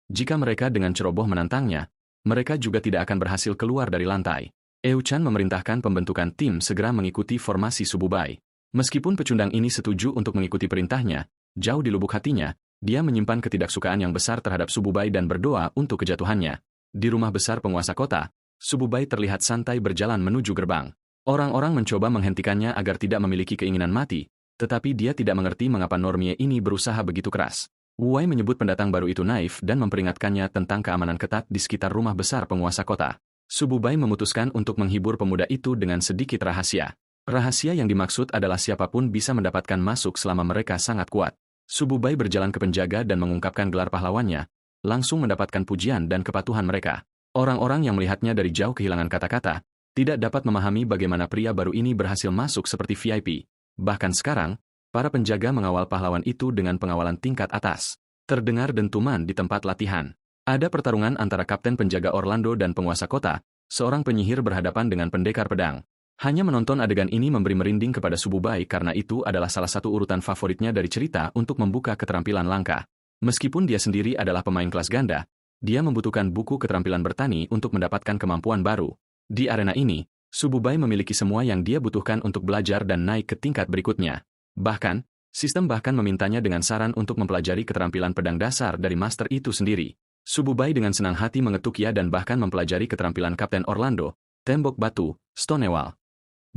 Jika mereka dengan ceroboh menantangnya, mereka juga tidak akan berhasil keluar dari lantai. Euchan memerintahkan pembentukan tim segera mengikuti formasi Sububai. Meskipun pecundang ini setuju untuk mengikuti perintahnya, jauh di lubuk hatinya, dia menyimpan ketidaksukaan yang besar terhadap Sububai dan berdoa untuk kejatuhannya. Di rumah besar penguasa kota, Sububai terlihat santai berjalan menuju gerbang. Orang-orang mencoba menghentikannya agar tidak memiliki keinginan mati, tetapi dia tidak mengerti mengapa Normie ini berusaha begitu keras. Wu Wei menyebut pendatang baru itu naif dan memperingatkannya tentang keamanan ketat di sekitar rumah besar penguasa kota. Sububai memutuskan untuk menghibur pemuda itu dengan sedikit rahasia. Rahasia yang dimaksud adalah siapapun bisa mendapatkan masuk selama mereka sangat kuat. Sububai berjalan ke penjaga dan mengungkapkan gelar pahlawannya, langsung mendapatkan pujian dan kepatuhan mereka. Orang-orang yang melihatnya dari jauh kehilangan kata-kata, tidak dapat memahami bagaimana pria baru ini berhasil masuk seperti VIP. Bahkan sekarang, para penjaga mengawal pahlawan itu dengan pengawalan tingkat atas. Terdengar dentuman di tempat latihan. Ada pertarungan antara kapten penjaga Orlando dan penguasa kota, seorang penyihir berhadapan dengan pendekar pedang. Hanya menonton adegan ini memberi merinding kepada Sububai karena itu adalah salah satu urutan favoritnya dari cerita untuk membuka keterampilan langka. Meskipun dia sendiri adalah pemain kelas ganda, dia membutuhkan buku keterampilan bertani untuk mendapatkan kemampuan baru. Di arena ini, Sububai memiliki semua yang dia butuhkan untuk belajar dan naik ke tingkat berikutnya. Bahkan, sistem bahkan memintanya dengan saran untuk mempelajari keterampilan pedang dasar dari master itu sendiri. Sububai dengan senang hati mengetuk ya dan bahkan mempelajari keterampilan Kapten Orlando, tembok batu, Stonewall.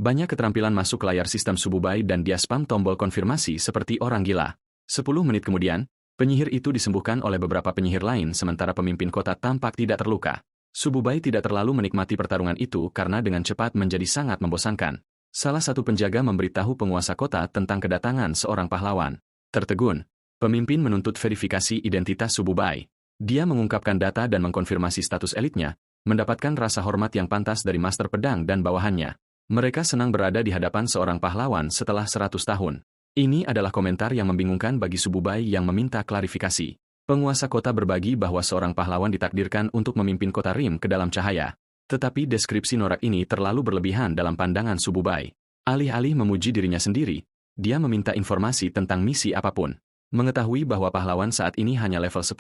Banyak keterampilan masuk layar sistem Sububai dan dia spam tombol konfirmasi seperti orang gila. 10 menit kemudian, penyihir itu disembuhkan oleh beberapa penyihir lain sementara pemimpin kota tampak tidak terluka. Sububai tidak terlalu menikmati pertarungan itu karena dengan cepat menjadi sangat membosankan. Salah satu penjaga memberitahu penguasa kota tentang kedatangan seorang pahlawan. Tertegun, pemimpin menuntut verifikasi identitas Sububai. Dia mengungkapkan data dan mengkonfirmasi status elitnya, mendapatkan rasa hormat yang pantas dari master pedang dan bawahannya. Mereka senang berada di hadapan seorang pahlawan setelah 100 tahun. Ini adalah komentar yang membingungkan bagi Sububai yang meminta klarifikasi. Penguasa kota berbagi bahwa seorang pahlawan ditakdirkan untuk memimpin kota Rim ke dalam cahaya. Tetapi deskripsi norak ini terlalu berlebihan dalam pandangan Sububai. Alih-alih memuji dirinya sendiri, dia meminta informasi tentang misi apapun. Mengetahui bahwa pahlawan saat ini hanya level 10,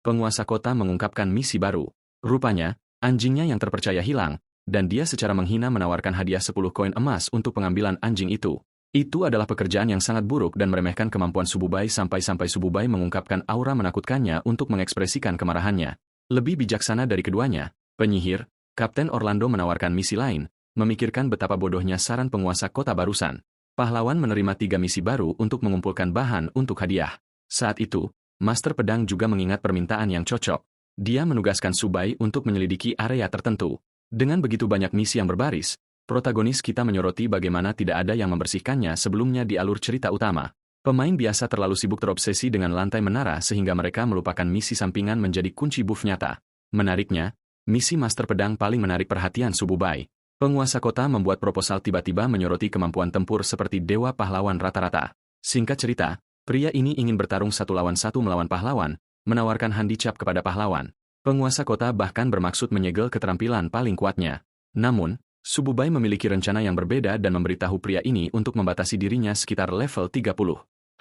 penguasa kota mengungkapkan misi baru. Rupanya, anjingnya yang terpercaya hilang, dan dia secara menghina menawarkan hadiah 10 koin emas untuk pengambilan anjing itu. Itu adalah pekerjaan yang sangat buruk dan meremehkan kemampuan Sububai sampai-sampai Sububai mengungkapkan aura menakutkannya untuk mengekspresikan kemarahannya. Lebih bijaksana dari keduanya, penyihir, Kapten Orlando menawarkan misi lain, memikirkan betapa bodohnya saran penguasa kota barusan. Pahlawan menerima 3 misi baru untuk mengumpulkan bahan untuk hadiah. Saat itu, Master Pedang juga mengingat permintaan yang cocok. Dia menugaskan Subai untuk menyelidiki area tertentu. Dengan begitu banyak misi yang berbaris, protagonis kita menyoroti bagaimana tidak ada yang membersihkannya sebelumnya di alur cerita utama. Pemain biasa terlalu sibuk terobsesi dengan lantai menara sehingga mereka melupakan misi sampingan menjadi kunci buff nyata. Menariknya, misi Master Pedang paling menarik perhatian Sububai. Penguasa kota membuat proposal tiba-tiba menyoroti kemampuan tempur seperti dewa pahlawan rata-rata. Singkat cerita, pria ini ingin bertarung 1 lawan 1 melawan pahlawan, menawarkan handicap kepada pahlawan. Penguasa kota bahkan bermaksud menyegel keterampilan paling kuatnya. Namun, Sububai memiliki rencana yang berbeda dan memberitahu pria ini untuk membatasi dirinya sekitar level 30.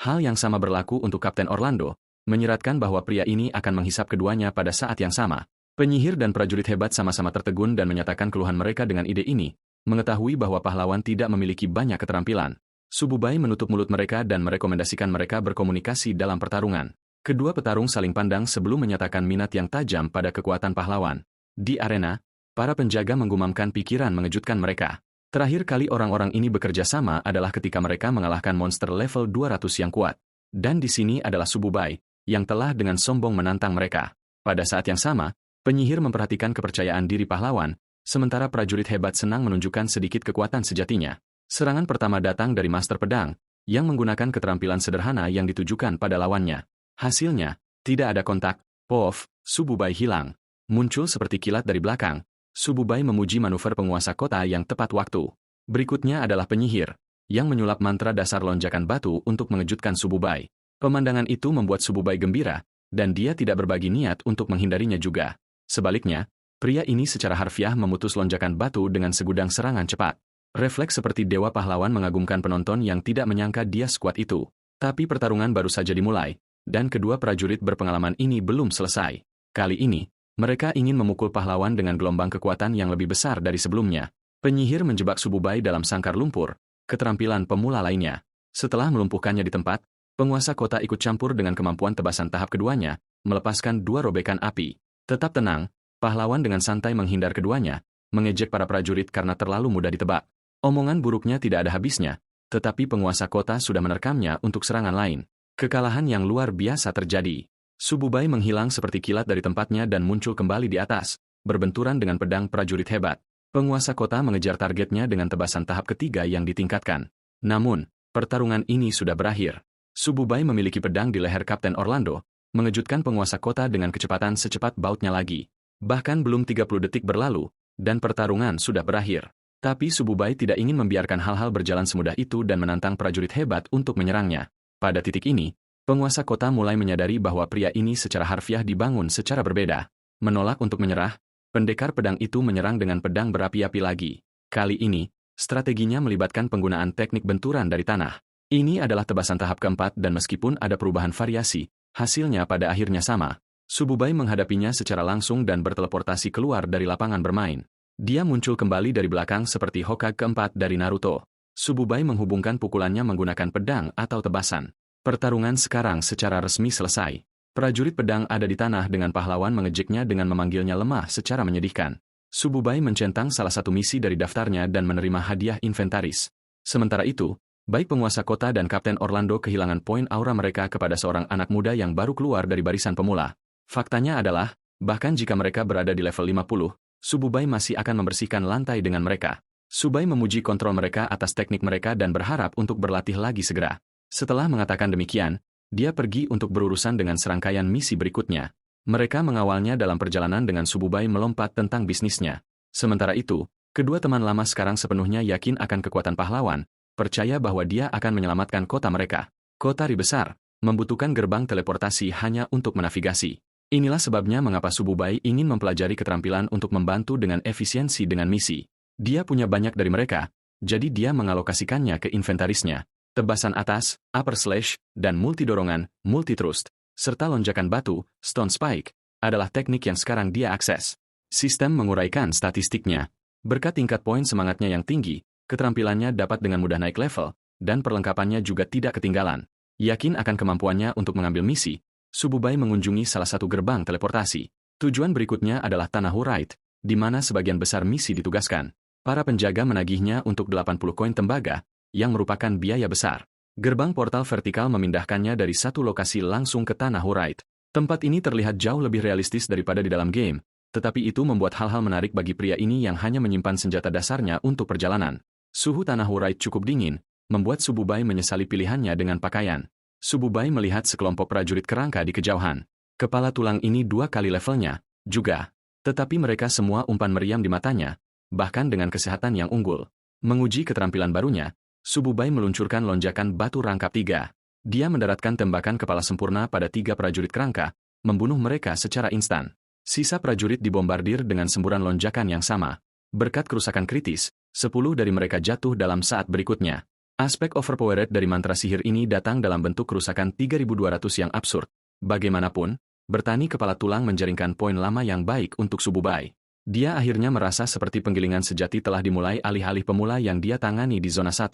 Hal yang sama berlaku untuk Kapten Orlando, menyiratkan bahwa pria ini akan menghisap keduanya pada saat yang sama. Penyihir dan prajurit hebat sama-sama tertegun dan menyatakan keluhan mereka dengan ide ini, mengetahui bahwa pahlawan tidak memiliki banyak keterampilan. Sububai menutup mulut mereka dan merekomendasikan mereka berkomunikasi dalam pertarungan. Kedua petarung saling pandang sebelum menyatakan minat yang tajam pada kekuatan pahlawan. Di arena, para penjaga menggumamkan pikiran mengejutkan mereka. Terakhir kali orang-orang ini bekerja sama adalah ketika mereka mengalahkan monster level 200 yang kuat. Dan di sini adalah Sububai, yang telah dengan sombong menantang mereka. Pada saat yang sama, penyihir memperhatikan kepercayaan diri pahlawan, sementara prajurit hebat senang menunjukkan sedikit kekuatan sejatinya. Serangan pertama datang dari Master Pedang, yang menggunakan keterampilan sederhana yang ditujukan pada lawannya. Hasilnya, tidak ada kontak, pof, Sububai hilang. Muncul seperti kilat dari belakang, Sububai memuji manuver penguasa kota yang tepat waktu. Berikutnya adalah penyihir, yang menyulap mantra dasar lonjakan batu untuk mengejutkan Sububai. Pemandangan itu membuat Sububai gembira, dan dia tidak berbagi niat untuk menghindarinya juga. Sebaliknya, pria ini secara harfiah memutus lonjakan batu dengan segudang serangan cepat. Refleks seperti dewa pahlawan mengagumkan penonton yang tidak menyangka dia sekuat itu. Tapi pertarungan baru saja dimulai, dan kedua prajurit berpengalaman ini belum selesai. Kali ini, mereka ingin memukul pahlawan dengan gelombang kekuatan yang lebih besar dari sebelumnya. Penyihir menjebak Sububai dalam sangkar lumpur, keterampilan pemula lainnya. Setelah melumpuhkannya di tempat, penguasa kota ikut campur dengan kemampuan tebasan tahap keduanya, melepaskan 2 robekan api. Tetap tenang, pahlawan dengan santai menghindar keduanya, mengejek para prajurit karena terlalu mudah ditebak. Omongan buruknya tidak ada habisnya, tetapi penguasa kota sudah menerkamnya untuk serangan lain. Kekalahan yang luar biasa terjadi. Sububai menghilang seperti kilat dari tempatnya dan muncul kembali di atas, berbenturan dengan pedang prajurit hebat. Penguasa kota mengejar targetnya dengan tebasan tahap ketiga yang ditingkatkan. Namun, pertarungan ini sudah berakhir. Sububai memiliki pedang di leher Kapten Orlando, mengejutkan penguasa kota dengan kecepatan secepat bautnya lagi. Bahkan belum 30 detik berlalu, dan pertarungan sudah berakhir. Tapi Sububai tidak ingin membiarkan hal-hal berjalan semudah itu dan menantang prajurit hebat untuk menyerangnya. Pada titik ini, penguasa kota mulai menyadari bahwa pria ini secara harfiah dibangun secara berbeda. Menolak untuk menyerah, pendekar pedang itu menyerang dengan pedang berapi-api lagi. Kali ini, strateginya melibatkan penggunaan teknik benturan dari tanah. Ini adalah tebasan tahap keempat dan meskipun ada perubahan variasi, hasilnya pada akhirnya sama. Sububai menghadapinya secara langsung dan berteleportasi keluar dari lapangan bermain. Dia muncul kembali dari belakang seperti Hokage keempat dari Naruto. Sububai menghubungkan pukulannya menggunakan pedang atau tebasan. Pertarungan sekarang secara resmi selesai. Prajurit pedang ada di tanah dengan pahlawan mengejeknya dengan memanggilnya lemah secara menyedihkan. Sububai mencentang salah satu misi dari daftarnya dan menerima hadiah inventaris. Sementara itu, baik penguasa kota dan Kapten Orlando kehilangan poin aura mereka kepada seorang anak muda yang baru keluar dari barisan pemula. Faktanya adalah, bahkan jika mereka berada di level 50, Sububai masih akan membersihkan lantai dengan mereka. Sububai memuji kontrol mereka atas teknik mereka dan berharap untuk berlatih lagi segera. Setelah mengatakan demikian, dia pergi untuk berurusan dengan serangkaian misi berikutnya. Mereka mengawalnya dalam perjalanan dengan Sububai melompat tentang bisnisnya. Sementara itu, kedua teman lama sekarang sepenuhnya yakin akan kekuatan pahlawan, percaya bahwa dia akan menyelamatkan kota mereka. Kota Ri besar, membutuhkan gerbang teleportasi hanya untuk menavigasi. Inilah sebabnya mengapa Sububai ingin mempelajari keterampilan untuk membantu dengan efisiensi dengan misi. Dia punya banyak dari mereka, jadi dia mengalokasikannya ke inventarisnya. Tebasan atas, upper slash, dan multi-dorongan, multi-thrust, serta lonjakan batu, stone spike, adalah teknik yang sekarang dia akses. Sistem menguraikan statistiknya. Berkat tingkat poin semangatnya yang tinggi, keterampilannya dapat dengan mudah naik level, dan perlengkapannya juga tidak ketinggalan. Yakin akan kemampuannya untuk mengambil misi, Sububai mengunjungi salah satu gerbang teleportasi. Tujuan berikutnya adalah Tanah Hurite, di mana sebagian besar misi ditugaskan. Para penjaga menagihnya untuk 80 koin tembaga, yang merupakan biaya besar. Gerbang portal vertikal memindahkannya dari satu lokasi langsung ke Tanah Hurite. Tempat ini terlihat jauh lebih realistis daripada di dalam game, tetapi itu membuat hal-hal menarik bagi pria ini yang hanya menyimpan senjata dasarnya untuk perjalanan. Suhu Tanah Hurite cukup dingin, membuat Sububai menyesali pilihannya dengan pakaian. Sububai melihat sekelompok prajurit kerangka di kejauhan. Kepala tulang ini 2 kali levelnya, juga. Tetapi mereka semua umpan meriam di matanya, bahkan dengan kesehatan yang unggul. Menguji keterampilan barunya, Sububai meluncurkan lonjakan batu rangkap 3. Dia mendaratkan tembakan kepala sempurna pada 3 prajurit kerangka, membunuh mereka secara instan. Sisa prajurit dibombardir dengan semburan lonjakan yang sama. Berkat kerusakan kritis, 10 dari mereka jatuh dalam saat berikutnya. Aspek overpowered dari mantra sihir ini datang dalam bentuk kerusakan 3200 yang absurd. Bagaimanapun, bertani kepala tulang menjaringkan poin lama yang baik untuk Sububai. Dia akhirnya merasa seperti penggilingan sejati telah dimulai alih-alih pemula yang dia tangani di zona 1.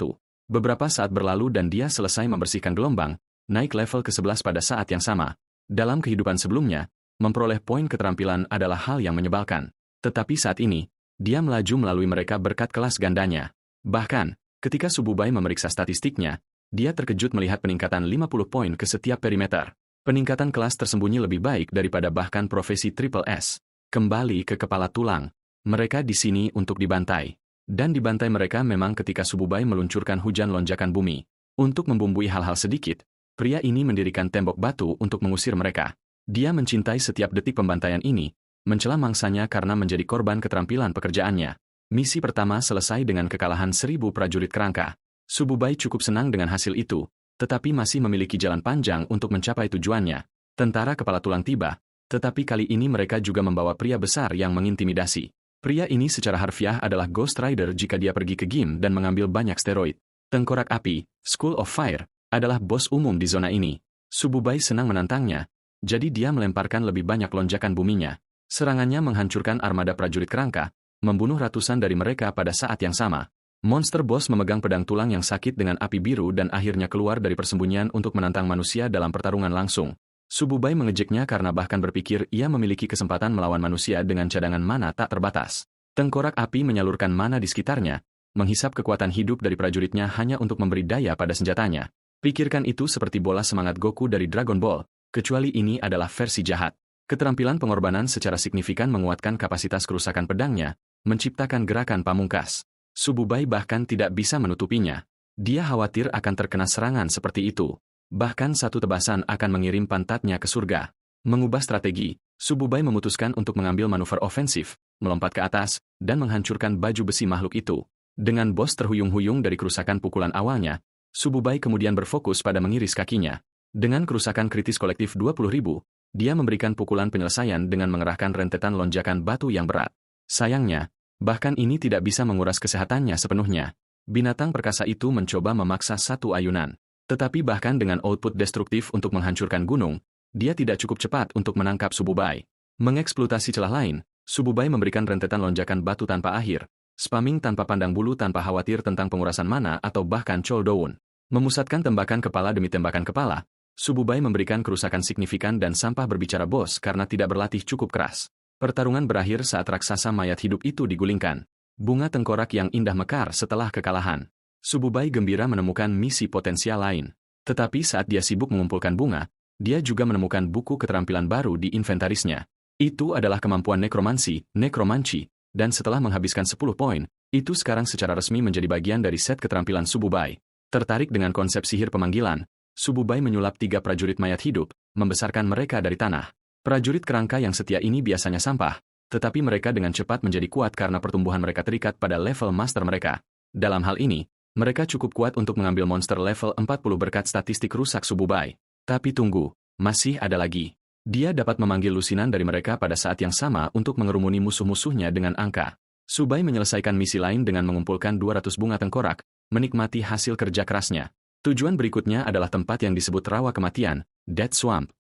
Beberapa saat berlalu dan dia selesai membersihkan gelombang, naik level ke-11 pada saat yang sama. Dalam kehidupan sebelumnya, memperoleh poin keterampilan adalah hal yang menyebalkan. Tetapi saat ini, dia melaju melalui mereka berkat kelas gandanya. Bahkan, ketika Sububai memeriksa statistiknya, dia terkejut melihat peningkatan 50 poin ke setiap perimeter. Peningkatan kelas tersembunyi lebih baik daripada bahkan profesi Triple S. Kembali ke kepala tulang. Mereka di sini untuk dibantai. Dan dibantai mereka memang ketika Sububai meluncurkan hujan lonjakan bumi. Untuk membumbui hal-hal sedikit, pria ini mendirikan tembok batu untuk mengusir mereka. Dia mencintai setiap detik pembantaian ini, mencela mangsanya karena menjadi korban keterampilan pekerjaannya. Misi pertama selesai dengan kekalahan 1000 prajurit kerangka. Sububai cukup senang dengan hasil itu, tetapi masih memiliki jalan panjang untuk mencapai tujuannya. Tentara kepala tulang tiba, tetapi kali ini mereka juga membawa pria besar yang mengintimidasi. Pria ini secara harfiah adalah Ghost Rider jika dia pergi ke game dan mengambil banyak steroid. Tengkorak Api, School of Fire, adalah bos umum di zona ini. Sububai senang menantangnya, jadi dia melemparkan lebih banyak lonjakan buminya. Serangannya menghancurkan armada prajurit kerangka, membunuh ratusan dari mereka pada saat yang sama. Monster Boss memegang pedang tulang yang sakit dengan api biru dan akhirnya keluar dari persembunyian untuk menantang manusia dalam pertarungan langsung. Sububai mengejeknya karena bahkan berpikir ia memiliki kesempatan melawan manusia dengan cadangan mana tak terbatas. Tengkorak Api menyalurkan mana di sekitarnya, menghisap kekuatan hidup dari prajuritnya hanya untuk memberi daya pada senjatanya. Pikirkan itu seperti bola semangat Goku dari Dragon Ball, kecuali ini adalah versi jahat. Keterampilan pengorbanan secara signifikan menguatkan kapasitas kerusakan pedangnya, menciptakan gerakan pamungkas. Sububai bahkan tidak bisa menutupinya. Dia khawatir akan terkena serangan seperti itu. Bahkan satu tebasan akan mengirim pantatnya ke surga. Mengubah strategi, Sububai memutuskan untuk mengambil manuver ofensif, melompat ke atas, dan menghancurkan baju besi makhluk itu. Dengan bos terhuyung-huyung dari kerusakan pukulan awalnya, Sububai kemudian berfokus pada mengiris kakinya. Dengan kerusakan kritis kolektif 20.000, dia memberikan pukulan penyelesaian dengan mengerahkan rentetan lonjakan batu yang berat. Sayangnya, bahkan ini tidak bisa menguras kesehatannya sepenuhnya. Binatang perkasa itu mencoba memaksa satu ayunan. Tetapi bahkan dengan output destruktif untuk menghancurkan gunung, dia tidak cukup cepat untuk menangkap Sububai. Mengeksploitasi celah lain, Sububai memberikan rentetan lonjakan batu tanpa akhir, spamming tanpa pandang bulu tanpa khawatir tentang pengurasan mana atau bahkan cooldown. Memusatkan tembakan kepala demi tembakan kepala, Sububai memberikan kerusakan signifikan dan sampah berbicara bos karena tidak berlatih cukup keras. Pertarungan berakhir saat raksasa mayat hidup itu digulingkan. Bunga tengkorak yang indah mekar setelah kekalahan. Sububai gembira menemukan misi potensial lain. Tetapi saat dia sibuk mengumpulkan bunga, dia juga menemukan buku keterampilan baru di inventarisnya. Itu adalah kemampuan nekromanci, dan setelah menghabiskan 10 poin, itu sekarang secara resmi menjadi bagian dari set keterampilan Sububai. Tertarik dengan konsep sihir pemanggilan, Sububai menyulap 3 prajurit mayat hidup, membesarkan mereka dari tanah. Prajurit kerangka yang setia ini biasanya sampah, tetapi mereka dengan cepat menjadi kuat karena pertumbuhan mereka terikat pada level master mereka. Dalam hal ini, mereka cukup kuat untuk mengambil monster level 40 berkat statistik rusak Sububai. Tapi tunggu, masih ada lagi. Dia dapat memanggil lusinan dari mereka pada saat yang sama untuk mengerumuni musuh-musuhnya dengan angka. Subai menyelesaikan misi lain dengan mengumpulkan 200 bunga tengkorak, menikmati hasil kerja kerasnya. Tujuan berikutnya adalah tempat yang disebut rawa kematian, Death Swamp.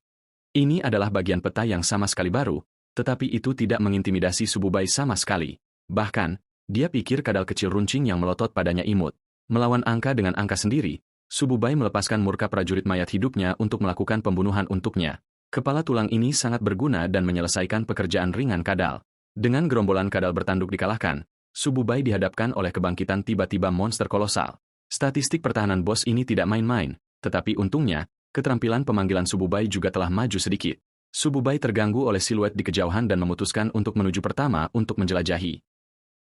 Ini adalah bagian peta yang sama sekali baru, tetapi itu tidak mengintimidasi Sububai sama sekali. Bahkan, dia pikir kadal kecil runcing yang melotot padanya imut. Melawan angka dengan angka sendiri, Sububai melepaskan murka prajurit mayat hidupnya untuk melakukan pembunuhan untuknya. Kepala tulang ini sangat berguna dan menyelesaikan pekerjaan ringan kadal. Dengan gerombolan kadal bertanduk dikalahkan, Sububai dihadapkan oleh kebangkitan tiba-tiba monster kolosal. Statistik pertahanan bos ini tidak main-main, tetapi untungnya, keterampilan pemanggilan Sububai juga telah maju sedikit. Sububai terganggu oleh siluet di kejauhan dan memutuskan untuk menuju pertama untuk menjelajahi.